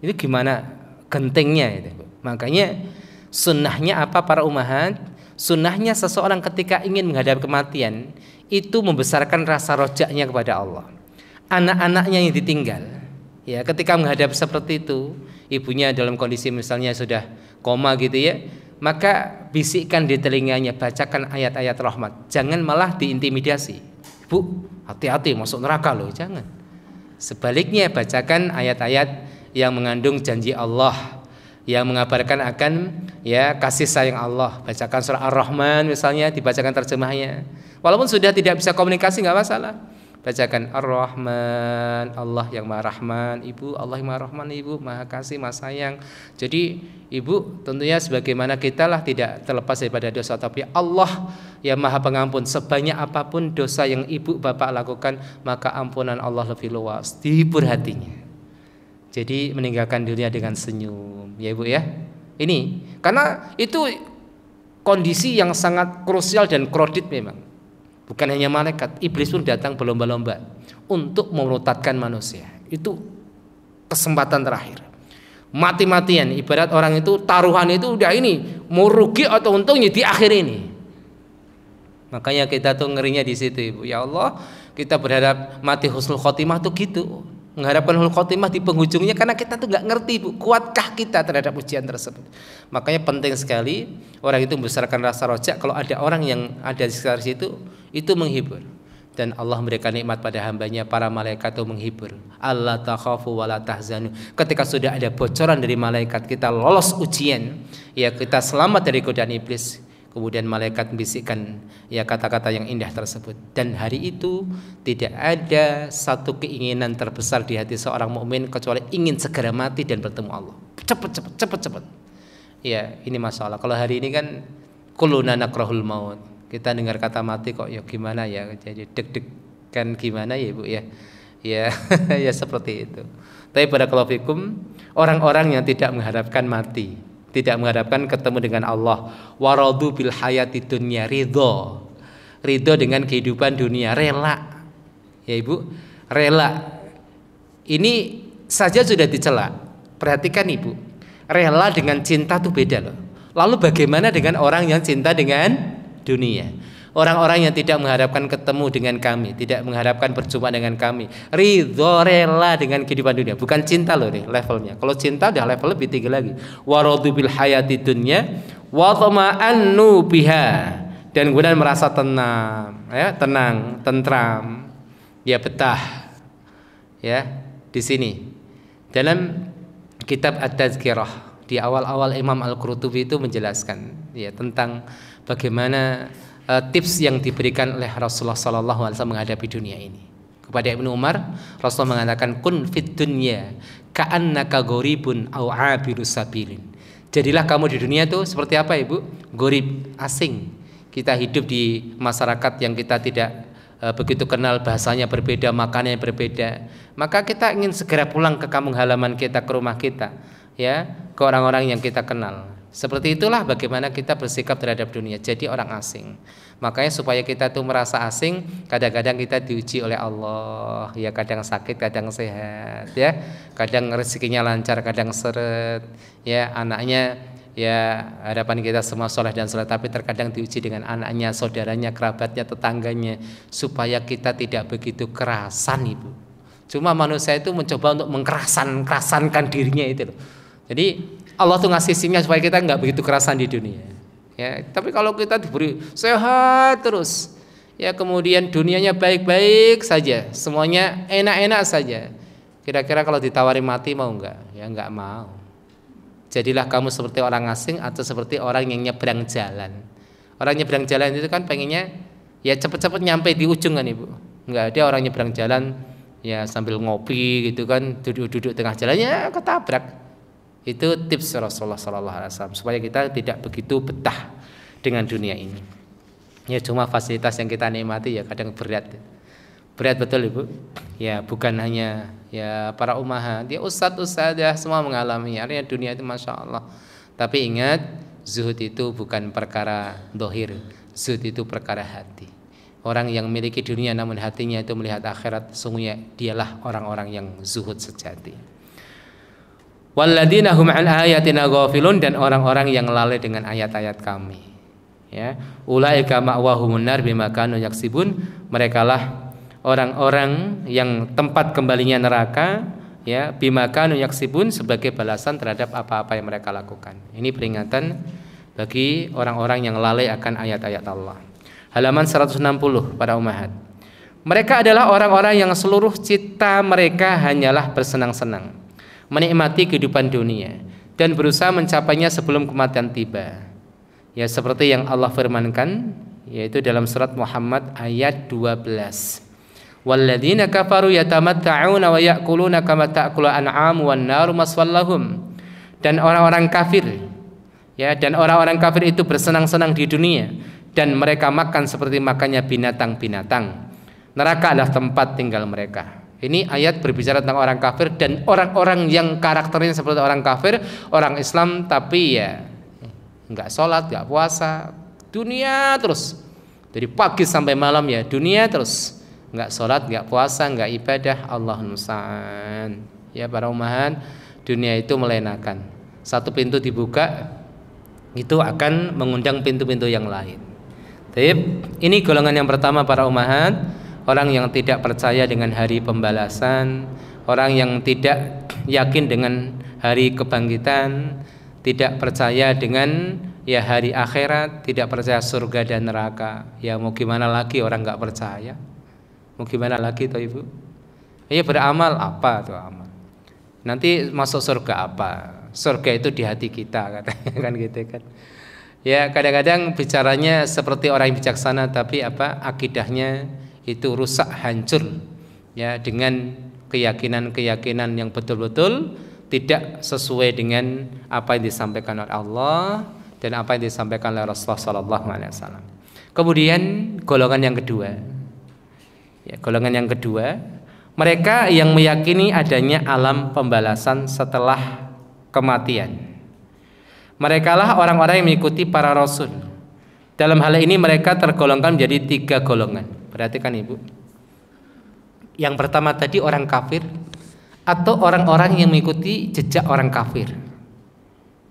Itu gimana gentingnya itu. Makanya sunnahnya apa para ummahat? Sunnahnya seseorang ketika ingin menghadapi kematian itu membesarkan rasa rojaknya kepada Allah. Anak-anaknya yang ditinggal, ya ketika menghadapi seperti itu, ibunya dalam kondisi misalnya sudah koma gitu ya, maka bisikkan di telinganya, bacakan ayat-ayat rahmat. Jangan malah diintimidasi. Bu, hati-hati masuk neraka loh, jangan. Sebaliknya bacakan ayat-ayat yang mengandung janji Allah, yang mengabarkan akan ya kasih sayang Allah. Bacakan surah Ar-Rahman misalnya, dibacakan terjemahnya. Walaupun sudah tidak bisa komunikasi nggak masalah. Bacakan Ar-Rahman, Allah yang Maha Rahman, Ibu, Allah yang Maha Rahman, Ibu, Maha Kasih, Maha Sayang. Jadi Ibu tentunya sebagaimana kita lah tidak terlepas daripada dosa, tapi Allah yang Maha Pengampun. Sebanyak apapun dosa yang Ibu Bapak lakukan, maka ampunan Allah lebih luas. Dihibur hatinya. Jadi meninggalkan dunia dengan senyum, ya Ibu ya. Ini karena itu kondisi yang sangat krusial dan kredit memang. Bukan hanya malaikat, iblis pun datang berlomba-lomba untuk memurtadkan manusia. Itu kesempatan terakhir. Mati-matian, ibarat orang itu taruhan itu udah ini mau rugi atau untungnya di akhir ini. Makanya kita tuh ngerinya di situ Ibu. Ya Allah, kita berharap mati husnul khotimah tuh gitu. Mengharapkan husnul khotimah di penghujungnya karena kita tuh nggak ngerti Bu, kuatkah kita terhadap ujian tersebut. Makanya penting sekali orang itu membesarkan rasa rojak kalau ada orang yang ada di sekitar situ itu menghibur. Dan Allah memberikan nikmat pada hambanya, para malaikat itu menghibur. Allah takhafu wa la tahzanu. Ketika sudah ada bocoran dari malaikat, kita lolos ujian, ya kita selamat dari godaan iblis. Kemudian malaikat membisikkan ya kata-kata yang indah tersebut. Dan hari itu tidak ada satu keinginan terbesar di hati seorang mukmin kecuali ingin segera mati dan bertemu Allah. Cepat. Ya ini masalah. Kalau hari ini kan kulluna nakrahul maut. Kita dengar kata mati kok ya gimana ya, jadi deg-degan gimana ya Ibu ya. Ya ya seperti itu. Tapi barakallahu fikum, orang-orang yang tidak mengharapkan mati, tidak mengharapkan ketemu dengan Allah, waradu bil hayati dunya, ridho dengan kehidupan dunia, rela. Ya Ibu, rela. Ini saja sudah dicela. Perhatikan Ibu, rela dengan cinta itu beda loh. Lalu bagaimana dengan orang yang cinta dengan dunia? Orang-orang yang tidak mengharapkan ketemu dengan kami, tidak mengharapkan berjumpa dengan kami, ridho, rela dengan kehidupan dunia. Bukan cinta loh nih levelnya. Kalau cinta udah level lebih tinggi lagi. Waradu bil hayati dunya wa tama'annu biha, dan kemudian merasa tenang, ya, tenang, tentram, ya betah. Ya, di sini dalam kitab At-Tazkirah di awal-awal Imam Al-Qurtubi itu menjelaskan ya tentang bagaimana tips yang diberikan oleh Rasulullah SAW menghadapi dunia ini. Kepada Ibnu Umar, Rasulullah mengatakan kun fid dunya ka'annaka gharibun aw 'abiru sabilin. Jadilah kamu di dunia itu seperti apa Ibu? Gharib, asing. Kita hidup di masyarakat yang kita tidak begitu kenal, bahasanya berbeda, makanannya berbeda. Maka kita ingin segera pulang ke kampung halaman kita, ke rumah kita, ya, ke orang-orang yang kita kenal. Seperti itulah bagaimana kita bersikap terhadap dunia, jadi orang asing. Makanya supaya kita tuh merasa asing, kadang-kadang kita diuji oleh Allah, ya kadang sakit, kadang sehat, ya kadang rezekinya lancar, kadang seret, ya anaknya, ya harapan kita semua soleh dan soleh, tapi terkadang diuji dengan anaknya, saudaranya, kerabatnya, tetangganya, supaya kita tidak begitu kerasan Ibu. Cuma manusia itu mencoba untuk mengkerasankan dirinya itu loh. Jadi Allah tuh ngasih simnya supaya kita nggak begitu kerasan di dunia. Ya, tapi kalau kita diberi sehat terus, ya kemudian dunianya baik-baik saja, semuanya enak-enak saja. Kira-kira kalau ditawari mati mau nggak? Ya nggak mau. Jadilah kamu seperti orang asing atau seperti orang yang nyebrang jalan. Orang nyebrang jalan itu kan pengennya ya cepet-cepet nyampe di ujung kan Ibu. Nggak ada orang nyebrang jalan ya sambil ngopi gitu kan, duduk-duduk tengah jalannya ketabrak. Itu tips Rasulullah SAW supaya kita tidak begitu betah dengan dunia ini. Ya cuma fasilitas yang kita nikmati ya kadang berat betul Ibu. Ya bukan hanya ya para umaha, dia ustadz-ustadzah semua mengalami. Artinya dunia itu masya Allah. Tapi ingat, zuhud itu bukan perkara dohir, zuhud itu perkara hati. Orang yang memiliki dunia namun hatinya itu melihat akhirat, sungguhnya dialah orang-orang yang zuhud sejati. Walladzina hum an ayatina ghafilun, dan orang-orang yang lalai dengan ayat-ayat kami. Ya, ulaika ma'wahumun nar bima kanu yaksibun. Merekalah orang-orang yang tempat kembalinya neraka, ya, bima kanu yaksibun, sebagai balasan terhadap apa-apa yang mereka lakukan. Ini peringatan bagi orang-orang yang lalai akan ayat-ayat Allah. Halaman 160 para ummahat. Mereka adalah orang-orang yang seluruh cita mereka hanyalah bersenang-senang, menikmati kehidupan dunia dan berusaha mencapainya sebelum kematian tiba. Ya seperti yang Allah firmankan yaitu dalam surat Muhammad ayat 12. Walladzina kafaru yatamatta'una wa ya'kuluna kama ta'kulu an'am wan naru maswal lahum. Dan orang-orang kafir, ya, dan orang-orang kafir itu bersenang-senang di dunia dan mereka makan seperti makannya binatang-binatang. Neraka adalah tempat tinggal mereka. Ini ayat berbicara tentang orang kafir dan orang-orang yang karakternya seperti orang kafir, orang Islam tapi ya nggak sholat, nggak puasa, dunia terus dari pagi sampai malam ya dunia terus, nggak sholat, nggak puasa, nggak ibadah. Allahul musta'an. Ya para ummahat, dunia itu melenakan. Satu pintu dibuka itu akan mengundang pintu-pintu yang lain. Tapi ini golongan yang pertama para ummahat. Orang yang tidak percaya dengan hari pembalasan, orang yang tidak yakin dengan hari kebangkitan, tidak percaya dengan ya hari akhirat, tidak percaya surga dan neraka. Ya mau gimana lagi orang nggak percaya? Mau gimana lagi toh ibu? Ya beramal apa tuh amal? Nanti masuk surga apa? Surga itu di hati kita katanya kan gitu kan. Ya kadang-kadang bicaranya seperti orang yang bijaksana tapi apa akidahnya itu rusak hancur ya dengan keyakinan-keyakinan yang betul-betul tidak sesuai dengan apa yang disampaikan oleh Allah dan apa yang disampaikan oleh Rasulullah sallallahu alaihi wasallam. Kemudian golongan yang kedua. Ya, golongan yang kedua, mereka yang meyakini adanya alam pembalasan setelah kematian. Merekalah orang-orang yang mengikuti para rasul. Dalam hal ini mereka tergolongkan menjadi 3 golongan. Perhatikan ibu. Yang pertama tadi orang kafir atau orang-orang yang mengikuti jejak orang kafir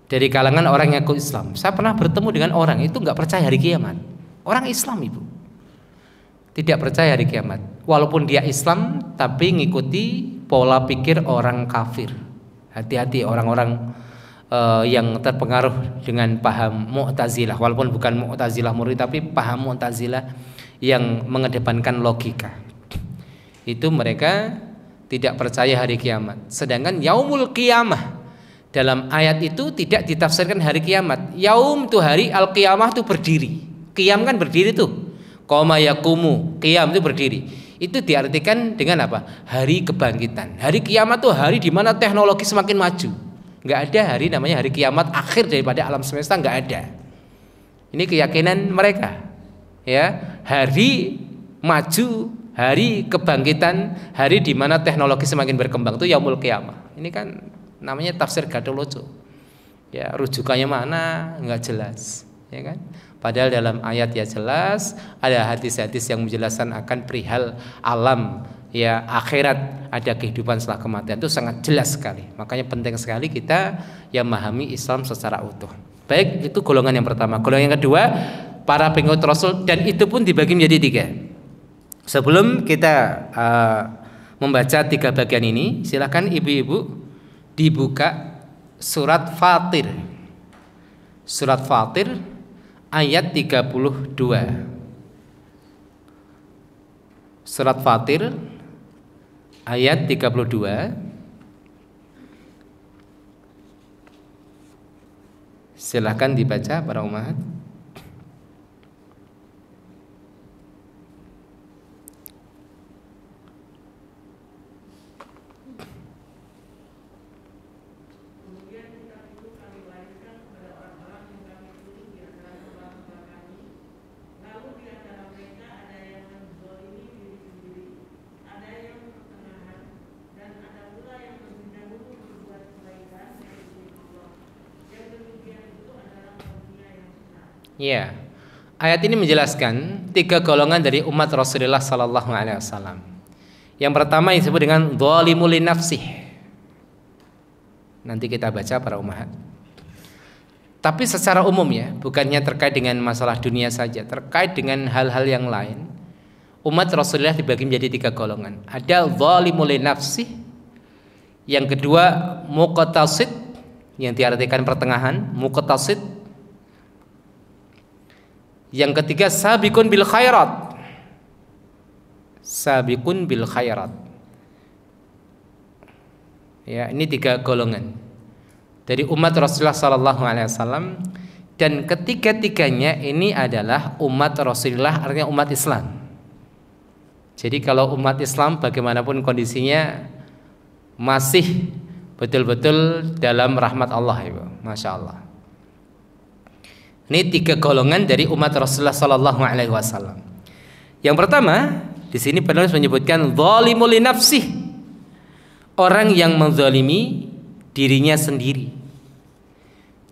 dari kalangan orang yang ikut Islam. Saya pernah bertemu dengan orang itu nggak percaya hari kiamat. Orang Islam ibu tidak percaya hari kiamat. Walaupun dia Islam tapi ngikuti pola pikir orang kafir. Hati-hati orang-orang yang terpengaruh dengan paham Mu'tazilah. Walaupun bukan Mu'tazilah murni tapi paham Mu'tazilah yang mengedepankan logika. Itu mereka tidak percaya hari kiamat. Sedangkan yaumul qiyamah dalam ayat itu tidak ditafsirkan hari kiamat. Yaum itu hari, al-qiyamah itu berdiri. Qiyam kan berdiri tuh. Qoma yaqumu, qiyam itu berdiri. Itu diartikan dengan apa? Hari kebangkitan. Hari kiamat tuh hari di mana teknologi semakin maju. Enggak ada hari namanya hari kiamat akhir daripada alam semesta, enggak ada. Ini keyakinan mereka. Ya, hari maju, hari kebangkitan, hari di mana teknologi semakin berkembang itu yaumul qiyamah. Ini kan namanya tafsir gadoloco. Ya, rujukannya mana enggak jelas, ya kan? Padahal dalam ayat ya jelas, ada hadis-hadis yang menjelaskan akan perihal alam ya akhirat, ada kehidupan setelah kematian, itu sangat jelas sekali. Makanya penting sekali kita yang memahami Islam secara utuh. Baik, itu golongan yang pertama. Golongan yang kedua, para pengikut Rasul, dan itu pun dibagi menjadi 3. Sebelum kita membaca 3 bagian ini, silakan ibu-ibu dibuka surat Fatir. Surat Fatir ayat 32. Surat Fatir ayat 32. Silakan dibaca para umat. Ya, ayat ini menjelaskan 3 golongan dari umat Rasulullah Sallallahu Alaihi Wasallam. Yang pertama yang disebut dengan zalimul li nafsih. Nanti kita baca para umat. Tapi secara umum ya, bukannya terkait dengan masalah dunia saja, terkait dengan hal-hal yang lain. Umat Rasulullah dibagi menjadi 3 golongan. Ada zalimul li nafsih. Yang kedua muqtasid, yang diartikan pertengahan, muqtasid. Yang ketiga sabiqun bil khairat. Sabiqun bil khairat. Ya, ini 3 golongan dari umat Rasulullah sallallahu alaihi wasallam, dan ketiga-tiganya ini adalah umat Rasulullah, artinya umat Islam. Jadi kalau umat Islam bagaimanapun kondisinya masih betul-betul dalam rahmat Allah, Ibu. Masya Allah. Ini 3 golongan dari umat Rasulullah Sallallahu Alaihi Wasallam. Yang pertama di sini penulis menyebutkan zalimul li nafsih, orang yang menzalimi dirinya sendiri.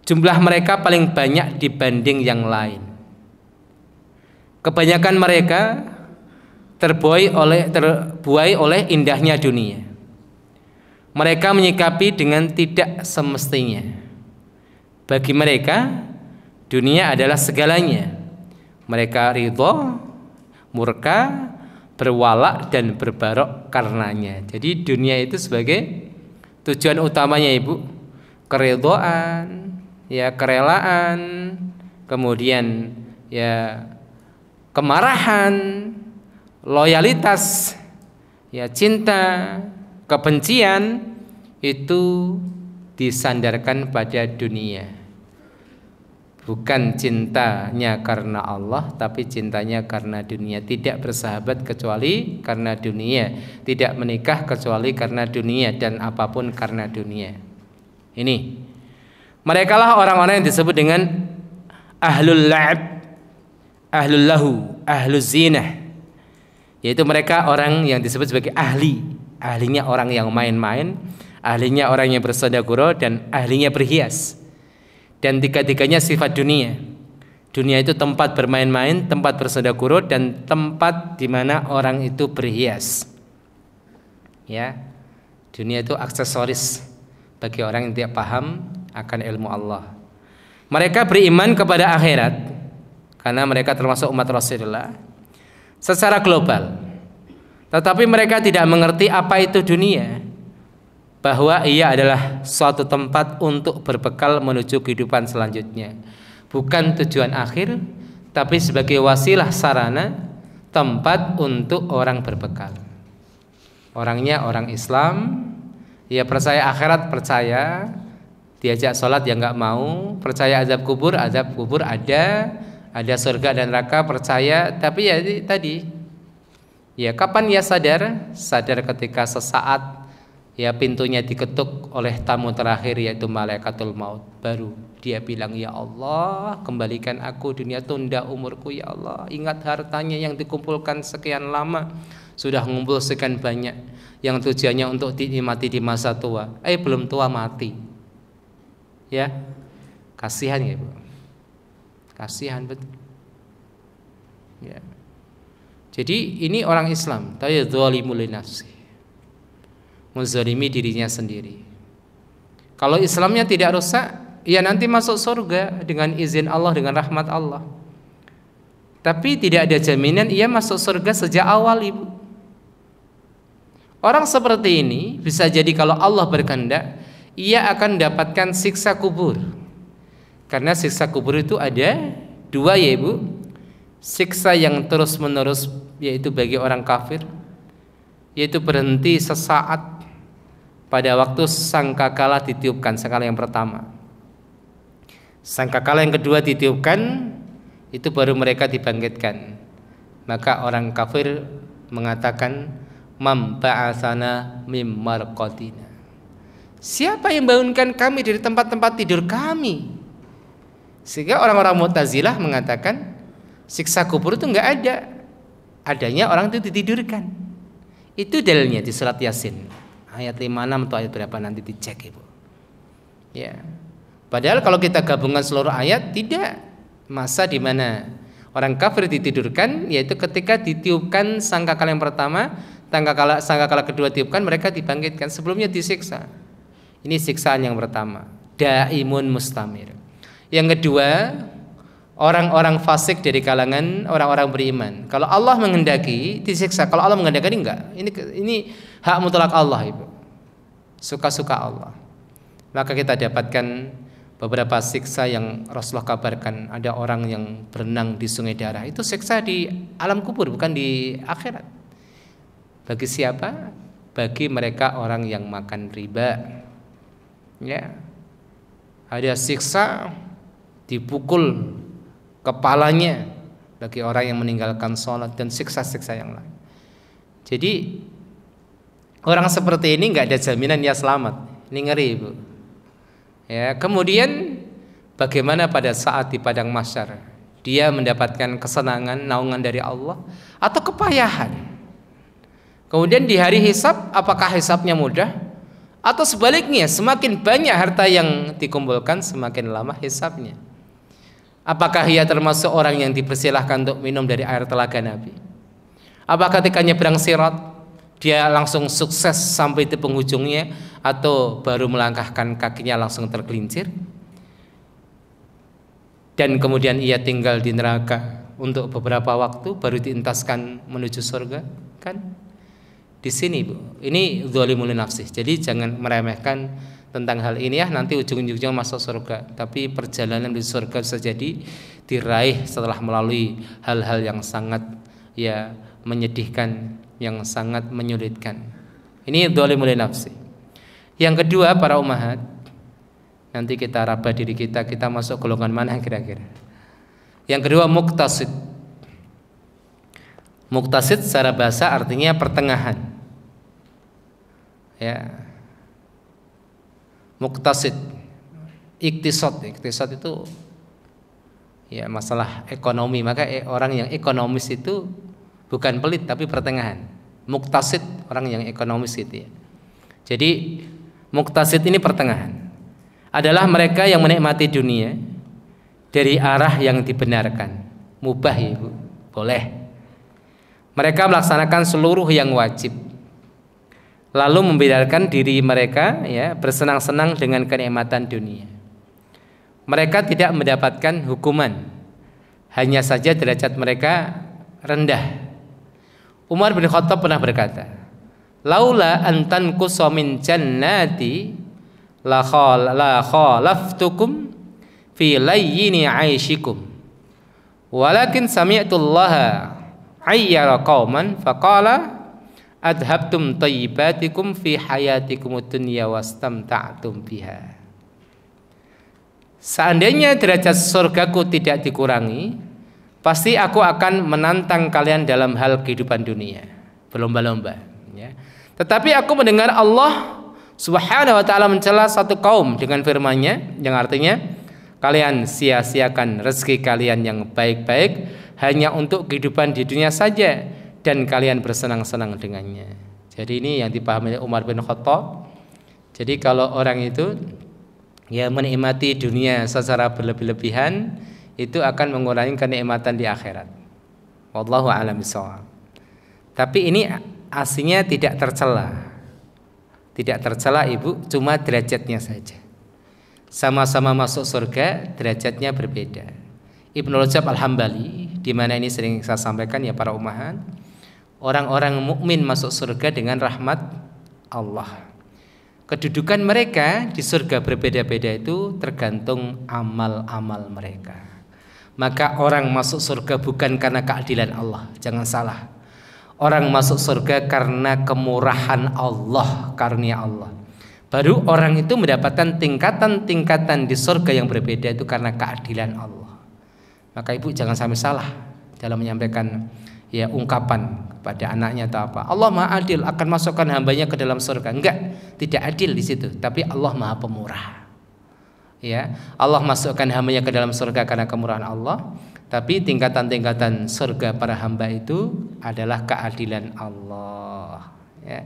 Jumlah mereka paling banyak dibanding yang lain. Kebanyakan mereka terbuai oleh indahnya dunia. Mereka menyikapi dengan tidak semestinya. Bagi mereka dunia adalah segalanya. Mereka ridho, murka, berwalak dan berbarok karenanya. Jadi dunia itu sebagai tujuan utamanya, Ibu. Keridhaan, ya kerelaan, kemudian ya kemarahan, loyalitas, ya cinta, kebencian itu disandarkan pada dunia. Bukan cintanya karena Allah, tapi cintanya karena dunia. Tidak bersahabat kecuali karena dunia, tidak menikah kecuali karena dunia, dan apapun karena dunia. Ini mereka lah orang-orang yang disebut dengan ahlul la'ib, ahlul lahu, ahlul zinah, yaitu mereka orang yang disebut sebagai ahlinya orang yang main-main, ahlinya orang yang bersodaqoh, dan ahlinya berhias. Dan tiga-tiganya sifat dunia. Dunia itu tempat bermain-main, tempat bersodaqoh, dan tempat di mana orang itu berhias. Ya, dunia itu aksesoris bagi orang yang tidak paham akan ilmu Allah. Mereka beriman kepada akhirat karena mereka termasuk umat Rasulullah secara global. Tetapi mereka tidak mengerti apa itu dunia, bahwa ia adalah suatu tempat untuk berbekal menuju kehidupan selanjutnya. Bukan tujuan akhir, tapi sebagai wasilah sarana, tempat untuk orang berbekal. Orangnya orang Islam, ya percaya akhirat, percaya, diajak sholat ya nggak mau, percaya azab kubur ada surga dan neraka, percaya, tapi ya tadi, ya kapan ia sadar ketika sesaat ya pintunya diketuk oleh tamu terakhir, yaitu malaikatul maut. Baru dia bilang, ya Allah, kembalikan aku dunia, tunda umurku ya Allah. Ingat hartanya yang dikumpulkan sekian lama, sudah ngumpul sekian banyak, yang tujuannya untuk dinikmati di masa tua, belum tua mati. Ya, kasihan ya Bu, kasihan betul. Ya. Jadi ini orang Islam, tapi zalimul li nafsi, menzalimi dirinya sendiri. Kalau Islamnya tidak rusak, ya nanti masuk surga dengan izin Allah, dengan rahmat Allah. Tapi tidak ada jaminan ia masuk surga sejak awal, Ibu. Orang seperti ini bisa jadi kalau Allah berkehendak, ia akan mendapatkan siksa kubur. Karena siksa kubur itu ada dua, ya Ibu. Siksa yang terus menerus, yaitu bagi orang kafir, yaitu berhenti sesaat pada waktu sangkakala ditiupkan, sangkakala yang pertama. Sangkakala yang kedua ditiupkan, itu baru mereka dibangkitkan. Maka orang kafir mengatakan, mam ba'atsana mim marqadina, siapa yang bangunkan kami dari tempat-tempat tidur kami? Sehingga orang-orang Mu'tazilah mengatakan siksa kubur itu enggak ada, adanya orang itu ditidurkan. Itu dalilnya di surat Yasin ayat 56 atau ayat berapa, nanti dicek Ibu. Ya. Padahal kalau kita gabungkan seluruh ayat, tidak. Masa di mana orang kafir ditidurkan, yaitu ketika ditiupkan sangkakala yang pertama, sangkakala kedua tiupkan, mereka dibangkitkan, sebelumnya disiksa. Ini siksaan yang pertama, daimun mustamir. Yang kedua, orang-orang fasik dari kalangan orang-orang beriman. Kalau Allah menghendaki disiksa, kalau Allah menghendaki enggak. Ini hak mutlak Allah, Ibu. Suka-suka Allah. Maka kita dapatkan beberapa siksa yang Rasulullah kabarkan. Ada orang yang berenang di sungai darah. Itu siksa di alam kubur, bukan di akhirat. Bagi siapa? Bagi mereka orang yang makan riba. Ya. Ada siksa dipukul kepalanya bagi orang yang meninggalkan sholat, dan siksa-siksa yang lain. Jadi orang seperti ini nggak ada jaminan dia selamat. Ini ngeri, Ibu. Ya, kemudian bagaimana pada saat di padang mahsyar dia mendapatkan kesenangan, naungan dari Allah atau kepayahan? Kemudian di hari hisab, apakah hisabnya mudah? Atau sebaliknya, semakin banyak harta yang dikumpulkan, semakin lama hisabnya. Apakah ia termasuk orang yang dipersilahkan untuk minum dari air telaga Nabi? Apakah ketika nyebrang sirat dia langsung sukses sampai di penghujungnya, atau baru melangkahkan kakinya langsung tergelincir dan kemudian ia tinggal di neraka untuk beberapa waktu baru dientaskan menuju surga? Kan di sini Bu, ini zalimul nafsi. Jadi jangan meremehkan tentang hal ini ya, nanti ujung-ujungnya masuk surga, tapi perjalanan di surga bisa jadi diraih setelah melalui hal-hal yang sangat ya menyedihkan, yang sangat menyulitkan. Ini zalimul nafsi. Yang kedua, para ummahat, nanti kita raba diri kita masuk golongan mana kira-kira. Yang kedua, muqtasid. Muqtasid secara bahasa artinya pertengahan. Ya. Muqtasid. Iktisad itu ya masalah ekonomi, maka orang yang ekonomis itu bukan pelit tapi pertengahan. Muqtasid orang yang ekonomis gitu ya. Jadi muqtasid ini pertengahan. Adalah mereka yang menikmati dunia dari arah yang dibenarkan. Mubah ya Bu, boleh. Mereka melaksanakan seluruh yang wajib. Lalu membiarkan diri mereka ya bersenang-senang dengan kenikmatan dunia. Mereka tidak mendapatkan hukuman. Hanya saja derajat mereka rendah. Umar bin Khattab pernah berkata, "Laula an tanqusa min jannati la khalaftukum fi layyini 'aishikum. Walakin sami'tu Allah ayyara qauman faqala adhabtum thayyibatikum fi hayatikum ad-dunya wastamta'tum biha." Seandainya derajat surgaku tidak dikurangi, pasti aku akan menantang kalian dalam hal kehidupan dunia, berlomba-lomba ya. Tetapi aku mendengar Allah Subhanahu wa ta'ala mencela satu kaum dengan firman-Nya yang artinya kalian sia-siakan rezeki kalian yang baik-baik hanya untuk kehidupan di dunia saja dan kalian bersenang-senang dengannya. Jadi ini yang dipahami oleh Umar bin Khattab. Jadi kalau orang itu ya menikmati dunia secara berlebih-lebihan, itu akan mengurangi kenikmatan di akhirat. Wallahu a'lam bishawab. Tapi ini aslinya tidak tercela. Tidak tercela Ibu, cuma derajatnya saja. Sama-sama masuk surga, derajatnya berbeda. Ibnu Rajab Al-Hambali, di mana ini sering saya sampaikan ya para ummahat, orang-orang mukmin masuk surga dengan rahmat Allah. Kedudukan mereka di surga berbeda-beda itu tergantung amal-amal mereka. Maka orang masuk surga bukan karena keadilan Allah, jangan salah. Orang masuk surga karena kemurahan Allah, karunia Allah. Baru orang itu mendapatkan tingkatan-tingkatan di surga yang berbeda itu karena keadilan Allah. Maka Ibu jangan sampai salah dalam menyampaikan ya ungkapan kepada anaknya atau apa. Allah Maha Adil akan masukkan hambanya ke dalam surga. Enggak, tidak adil di situ, tapi Allah Maha Pemurah. Ya, Allah masukkan hambanya ke dalam surga karena kemurahan Allah, tapi tingkatan-tingkatan surga para hamba itu adalah keadilan Allah. Ya.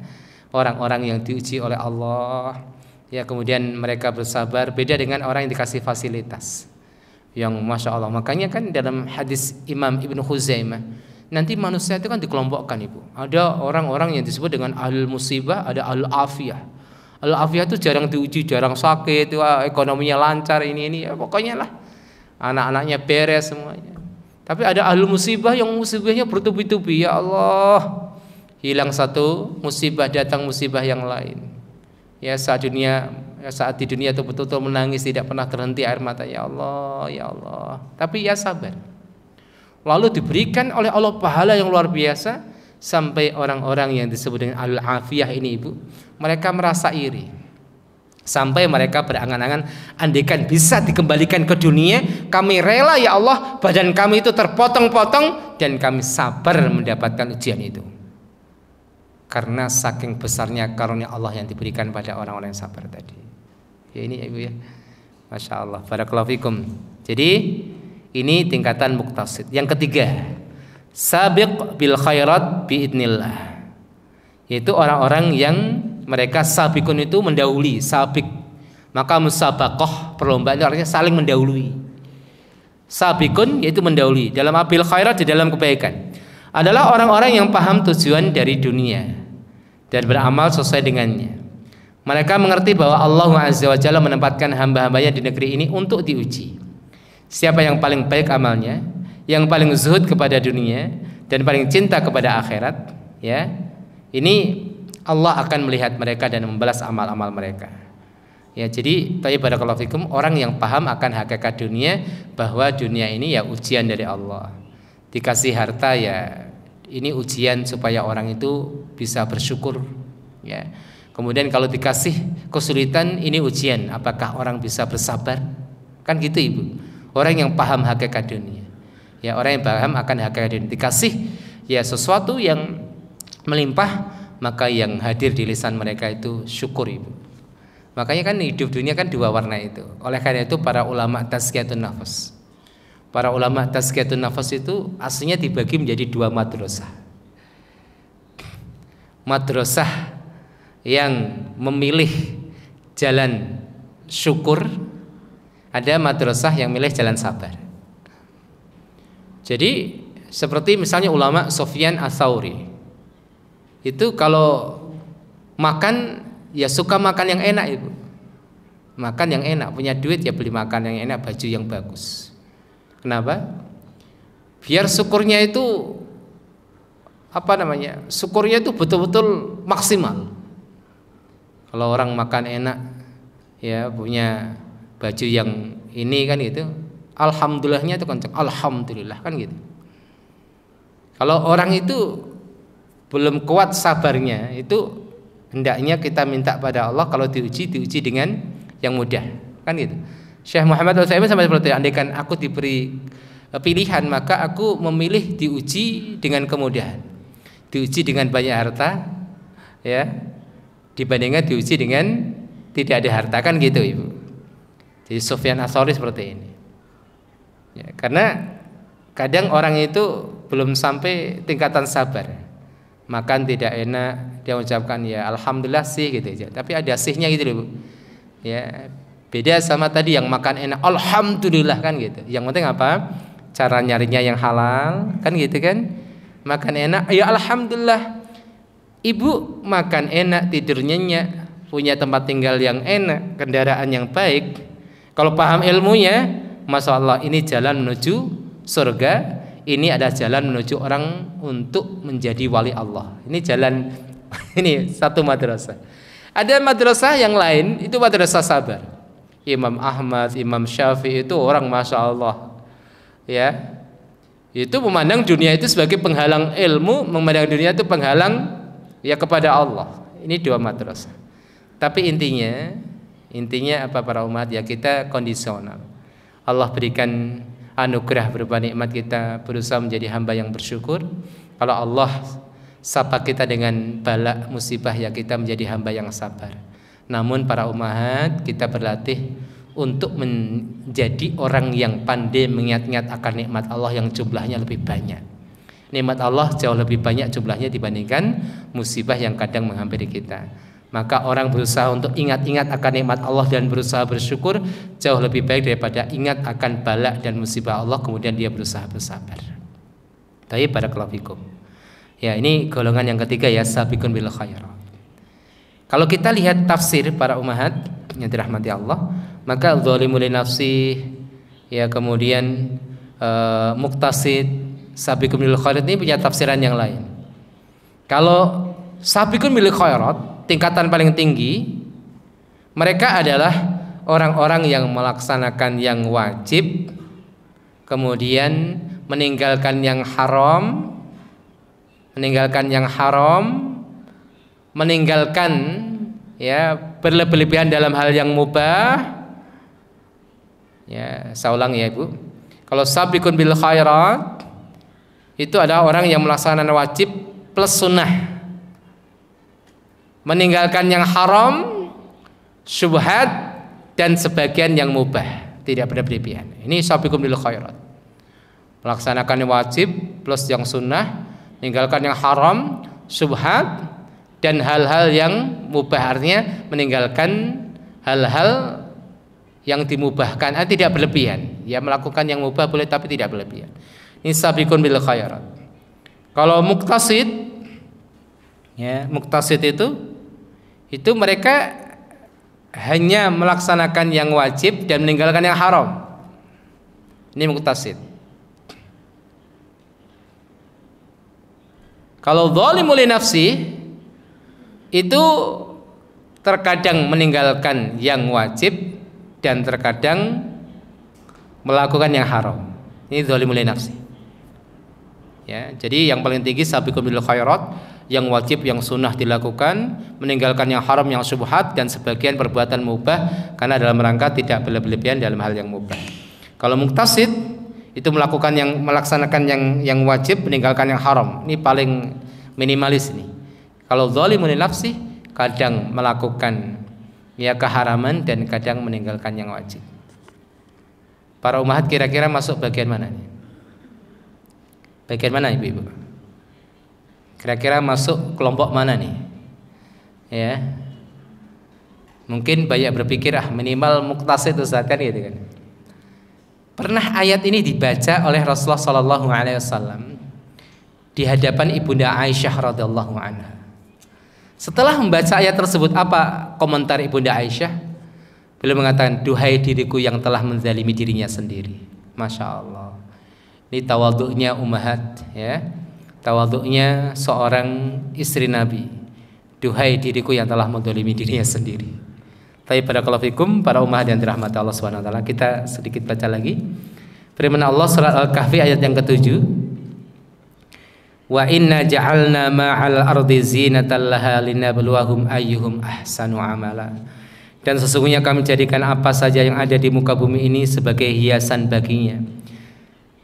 Orang-orang yang diuji oleh Allah, ya kemudian mereka bersabar, beda dengan orang yang dikasih fasilitas, yang masya Allah. Makanya kan dalam hadis Imam Ibnu Khuzaimah, nanti manusia itu kan dikelompokkan Ibu. Ada orang-orang yang disebut dengan ahlul musibah, ada ahlul afiyah. Al-afiyah itu jarang diuji, jarang sakit, wah, ekonominya lancar, ini ya, pokoknya lah anak-anaknya beres semuanya. Tapi ada ahlul musibah yang musibahnya bertubi-tubi, ya Allah, hilang satu musibah, datang musibah yang lain. Ya saat di dunia itu betul-betul menangis, tidak pernah terhenti air mata, ya Allah, ya Allah. Tapi ya sabar. Lalu diberikan oleh Allah pahala yang luar biasa, sampai orang-orang yang disebut dengan al-afiyah ini Ibu, mereka merasa iri. Sampai mereka berangan-angan, andaikan bisa dikembalikan ke dunia, kami rela ya Allah, badan kami itu terpotong-potong dan kami sabar mendapatkan ujian itu. Karena saking besarnya karunia Allah yang diberikan pada orang-orang yang sabar tadi. Ya ini Ibu ya. Masya Allah, barakallahu fikum. Jadi ini tingkatan muqtasid. Yang ketiga, sabiq bil khairat biidnillah. yaitu orang-orang yang mereka sabiqun itu mendahului, sabik. Maka musabaqah perlombaan itu artinya saling mendahului. Sabiqun yaitu mendahului dalam abil khairat, di dalam kebaikan. Adalah orang-orang yang paham tujuan dari dunia dan beramal sesuai dengannya. Mereka mengerti bahwa Allah Azza wa Jalla menempatkan hamba-hambanya di negeri ini untuk diuji. Siapa yang paling baik amalnya, yang paling zuhud kepada dunia dan paling cinta kepada akhirat, ya, ini Allah akan melihat mereka dan membalas amal-amal mereka. Ya, jadi barakallahu fikum, orang yang paham akan hakikat dunia, bahwa dunia ini ya ujian dari Allah. Dikasih harta ya ini ujian supaya orang itu bisa bersyukur, ya. Kemudian kalau dikasih kesulitan, ini ujian apakah orang bisa bersabar. Kan gitu Ibu. Orang yang paham hakikat dunia. Ya, orang yang paham akan hakikat dunia. Dikasih ya sesuatu yang melimpah, maka yang hadir di lisan mereka itu syukur Ibu. Makanya kan hidup dunia kan dua warna itu. Oleh karena itu para ulama tazkiyatun nafas, para ulama tazkiyatun nafas itu aslinya dibagi menjadi dua madrasah. Madrasah yang memilih jalan syukur, ada madrasah yang milih jalan sabar. Jadi seperti misalnya ulama Sufyan Ats-Tsauri, itu kalau makan ya suka makan yang enak Ibu. Makan yang enak, punya duit ya beli makan yang enak, baju yang bagus. Kenapa? Biar syukurnya itu syukurnya itu betul-betul maksimal. Kalau orang makan enak, ya punya baju yang ini kan gitu, alhamdulillahnya itu kencang, alhamdulillah kan gitu. Kalau orang itu belum kuat sabarnya, itu hendaknya kita minta pada Allah kalau diuji dengan yang mudah, kan gitu. Syekh Muhammad Al-Utsaimin sampai seperti itu, andaikan aku diberi pilihan maka aku memilih diuji dengan kemudahan, diuji dengan banyak harta, ya, dibandingkan diuji dengan tidak ada harta, kan gitu Ibu. Jadi Sufyan Ats-Tsauri seperti ini, ya, karena kadang orang itu belum sampai tingkatan sabar, makan tidak enak dia ucapkan ya alhamdulillah sih gitu aja, tapi ada sihnya gitu loh, ya. Beda sama tadi yang makan enak alhamdulillah kan gitu. Yang penting apa? Cara nyarinya yang halal, kan gitu kan. Makan enak ya alhamdulillah. Ibu makan enak, tidur nyenyak, punya tempat tinggal yang enak, kendaraan yang baik. Kalau paham ilmunya, masya Allah, ini jalan menuju surga. Ini ada jalan menuju orang untuk menjadi wali Allah. Ini jalan, ini satu madrasah. Ada madrasah yang lain, itu madrasah sabar. Imam Ahmad, Imam Syafi'i itu orang masya Allah, ya, itu memandang dunia itu sebagai penghalang ilmu, memandang dunia itu penghalang ya kepada Allah. Ini dua madrasah. Tapi intinya apa para umat, ya kita kondisional. Allah berikan anugerah berupa nikmat, kita berusaha menjadi hamba yang bersyukur. Kalau Allah sapa kita dengan bala musibah, ya kita menjadi hamba yang sabar. Namun para umat, kita berlatih untuk menjadi orang yang pandai mengingat-ingat akan nikmat Allah yang jumlahnya lebih banyak. Nikmat Allah jauh lebih banyak jumlahnya dibandingkan musibah yang kadang menghampiri kita. Maka orang berusaha untuk ingat-ingat akan nikmat Allah dan berusaha bersyukur jauh lebih baik daripada ingat akan bala dan musibah Allah kemudian dia berusaha bersabar. Tapi barakallahu fikum. Ya, ini golongan yang ketiga, ya, sabiqun bil khairat. Kalau kita lihat tafsir para ummahat yang dirahmati Allah, maka dzalimu li nafsi, ya, kemudian muqtasid, sabiqun bil khairat ini punya tafsiran yang lain. Kalau sabiqun bil khairat, tingkatan paling tinggi, mereka adalah orang-orang yang melaksanakan yang wajib, kemudian meninggalkan yang haram, meninggalkan ya berlebih-lebihan dalam hal yang mubah. Ya, saya ulang ya Ibu. Kalau sabiqun bil khairat itu adalah orang yang melaksanakan wajib plus sunnah, meninggalkan yang haram, syubhat, dan sebagian yang mubah, tidak berlebihan. Ini sabiqun bil khairat. Melaksanakan yang wajib plus yang sunnah, meninggalkan yang haram, syubhat, dan hal-hal yang mubah, artinya meninggalkan hal-hal yang dimubahkan, tidak berlebihan. Ya, melakukan yang mubah boleh tapi tidak berlebihan. Ini sabiqun bil khairat. Kalau muktasid, ya, muktasid itu mereka hanya melaksanakan yang wajib dan meninggalkan yang haram. Ini muktasid. Kalau zalimul li nafsi itu terkadang meninggalkan yang wajib dan terkadang melakukan yang haram. Ini zalimul li nafsi. Ya, jadi yang paling tinggi sabiqun bil khairat, yang wajib, yang sunnah dilakukan, meninggalkan yang haram, yang syubhat, dan sebagian perbuatan mubah karena dalam rangka tidak berlebihan dalam hal yang mubah. Kalau muktasid itu melaksanakan yang wajib, meninggalkan yang haram. Ini paling minimalis ini. Kalau zalimun li nafsi kadang melakukan ya keharaman dan kadang meninggalkan yang wajib. Para ummahat kira-kira masuk bagian mana nih? Bagian mana ibu-ibu? Kira-kira masuk kelompok mana nih? Ya, mungkin banyak berpikir minimal muktasid Ustaz kan gitu kan. Pernah ayat ini dibaca oleh Rasulullah SAW di hadapan ibunda Aisyah radhiyallahu anha. Setelah membaca ayat tersebut, apa komentar ibunda Aisyah? Beliau mengatakan, duhai diriku yang telah menzalimi dirinya sendiri. Masya Allah. Ini tawadhu'nya ummahat, ya. Tawadhu'nya seorang istri Nabi. Duhai diriku yang telah menzalimi dirinya sendiri. Tapi barakallahu fikum para ummahat yang dirahmati Allah Subhanahu wa taala. Kita sedikit baca lagi. Firman Allah surat Al-Kahfi ayat yang ke-7. Wa inna ja'alna ma'al ardi zinatan laha linabluwahum ayyuhum ahsanu amala. Dan sesungguhnya kami jadikan apa saja yang ada di muka bumi ini sebagai hiasan baginya,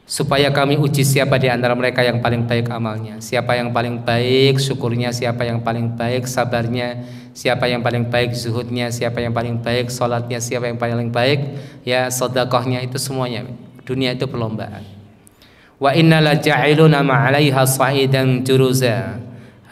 supaya kami uji siapa di antara mereka yang paling baik amalnya, siapa yang paling baik syukurnya, siapa yang paling baik sabarnya, siapa yang paling baik zuhudnya, siapa yang paling baik salatnya, siapa yang paling baik ya sedekahnya. Itu semuanya dunia itu perlombaan. Wa inna la ja'iluna ma'alaiha sa'idan juruza.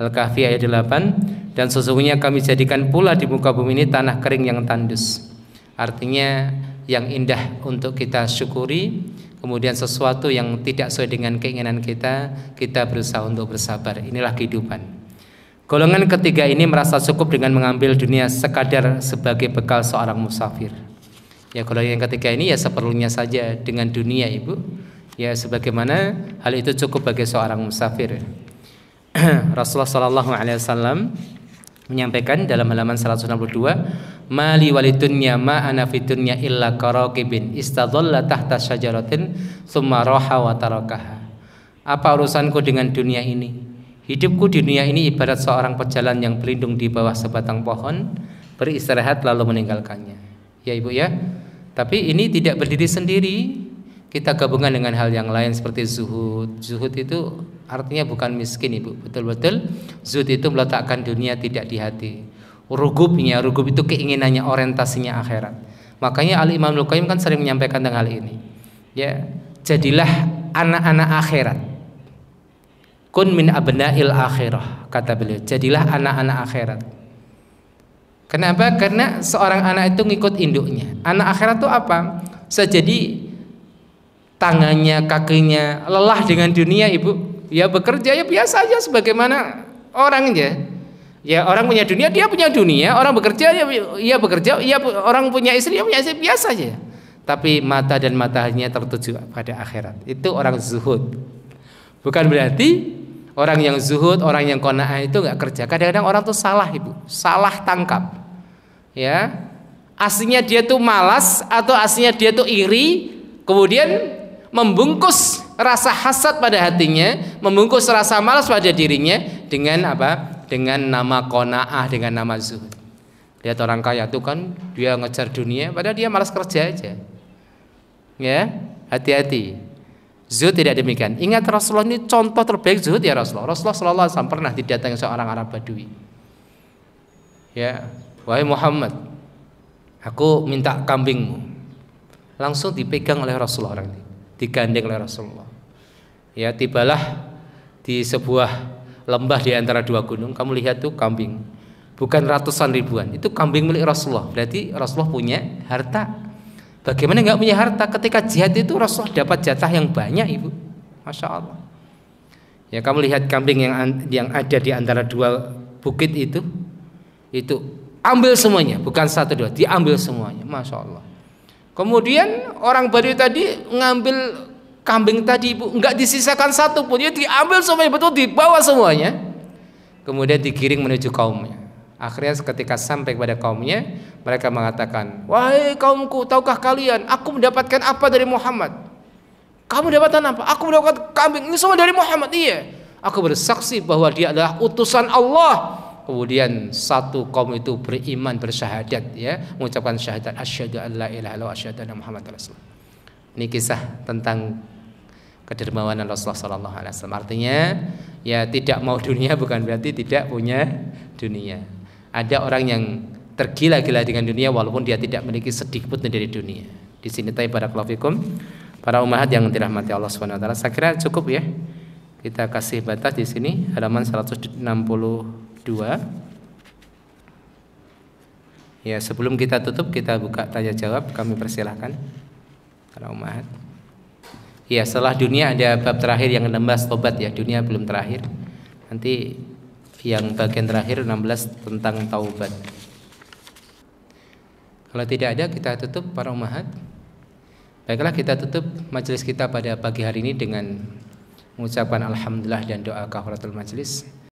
Al-Kahfi ayat 8. Dan sesungguhnya kami jadikan pula di muka bumi ini tanah kering yang tandus. Artinya yang indah untuk kita syukuri. Kemudian sesuatu yang tidak sesuai dengan keinginan kita, kita berusaha untuk bersabar. Inilah kehidupan. Golongan ketiga ini merasa cukup dengan mengambil dunia sekadar sebagai bekal seorang musafir. Ya, golongan yang ketiga ini ya seperlunya saja dengan dunia, Ibu. Ya, sebagaimana hal itu cukup bagi seorang musafir. Rasulullah SAW menyampaikan dalam halaman 162, mali walidunya ma ana fidunya illa karaqibin istadalla tahta syajaratin tsumma raha wa tarakaha. Apa urusanku dengan dunia ini? Hidupku di dunia ini ibarat seorang pejalan yang berlindung di bawah sebatang pohon, beristirahat lalu meninggalkannya. Ya Ibu ya. Tapi ini tidak berdiri sendiri. Kita gabungkan dengan hal yang lain seperti zuhud. Zuhud itu artinya bukan miskin, Ibu. Betul-betul zuhud itu meletakkan dunia tidak di hati. Rugub itu keinginannya, orientasinya akhirat. Makanya Al-Imam Al-Qayyim kan sering menyampaikan tentang hal ini. Ya, jadilah anak-anak akhirat. Kun min abna'il akhirah, kata beliau. Jadilah anak-anak akhirat. Kenapa? Karena seorang anak itu ngikut induknya. Anak akhirat itu apa? Jadi tangannya, kakinya lelah dengan dunia, Ibu. Ya bekerja ya biasa aja sebagaimana orang aja. Ya orang punya dunia, dia punya dunia. Orang bekerja ya bekerja. Ya orang punya istri, ya punya istri, biasa aja. Tapi mata dan matanya tertuju pada akhirat. Itu orang zuhud. Bukan berarti orang yang zuhud, orang yang qanaah itu nggak kerja. Kadang-kadang orang tuh salah, Ibu. Salah tangkap. Ya. Aslinya dia tuh malas atau aslinya dia tuh iri, kemudian membungkus rasa hasad pada hatinya, membungkus rasa malas pada dirinya dengan apa? Dengan nama qanaah, dengan nama zuhud. Lihat orang kaya itu kan dia ngejar dunia, padahal dia malas kerja aja. Ya, hati-hati. Zuhud tidak demikian. Ingat Rasulullah ini contoh terbaik zuhud ya Rasulullah. Rasulullah sallallahu alaihi wasallam pernah didatangi seorang Arab Badui. Ya, wahai Muhammad, aku minta kambingmu. Langsung dipegang oleh Rasulullah orang ini. Digandeng oleh Rasulullah. Ya, tibalah di sebuah lembah di antara dua gunung, kamu lihat tuh kambing, bukan ratusan ribuan, itu kambing milik Rasulullah. Berarti Rasulullah punya harta. Bagaimana nggak punya harta? Ketika jihad itu Rasulullah dapat jatah yang banyak, ibu. Masya Allah. Ya, kamu lihat kambing yang ada di antara dua bukit itu ambil semuanya, bukan satu dua, diambil semuanya. Masya Allah. Kemudian orang Badui tadi ngambil kambing tadi, ibu, nggak disisakan satu pun, dia diambil semuanya, betul dibawa semuanya. Kemudian digiring menuju kaumnya. Akhirnya ketika sampai kepada kaumnya, mereka mengatakan, wahai kaumku, tahukah kalian aku mendapatkan apa dari Muhammad? Kamu mendapatkan apa? Aku mendapatkan kambing, ini semua dari Muhammad. Iya, aku bersaksi bahwa dia adalah utusan Allah. Kemudian satu kaum itu beriman, bersyahadat, ya, mengucapkan syahadat, asyhadu an la ilaha illallah wa asyhadu anna Muhammadar Rasulullah. Ini kisah tentang kedermawanan Rasulullah sallallahu alaihi wasallam. Artinya, ya, tidak mau dunia bukan berarti tidak punya dunia. Ada orang yang tergila-gila dengan dunia walaupun dia tidak memiliki sedikit pun dari dunia. Di sini barakallahu fikum para ummahat yang dirahmati Allah Subhanahu wa taala. Saya kira cukup ya. Kita kasih batas di sini halaman 162. Ya, sebelum kita tutup kita buka tanya jawab, kami persilahkan para ummahat. Ya, setelah dunia ada bab terakhir yang 16 tobat ya, dunia belum terakhir. Nanti yang bagian terakhir 16 tentang taubat. Kalau tidak ada kita tutup para ummahat. Baiklah, kita tutup majelis kita pada pagi hari ini dengan mengucapkan alhamdulillah dan doa kafaratul majelis.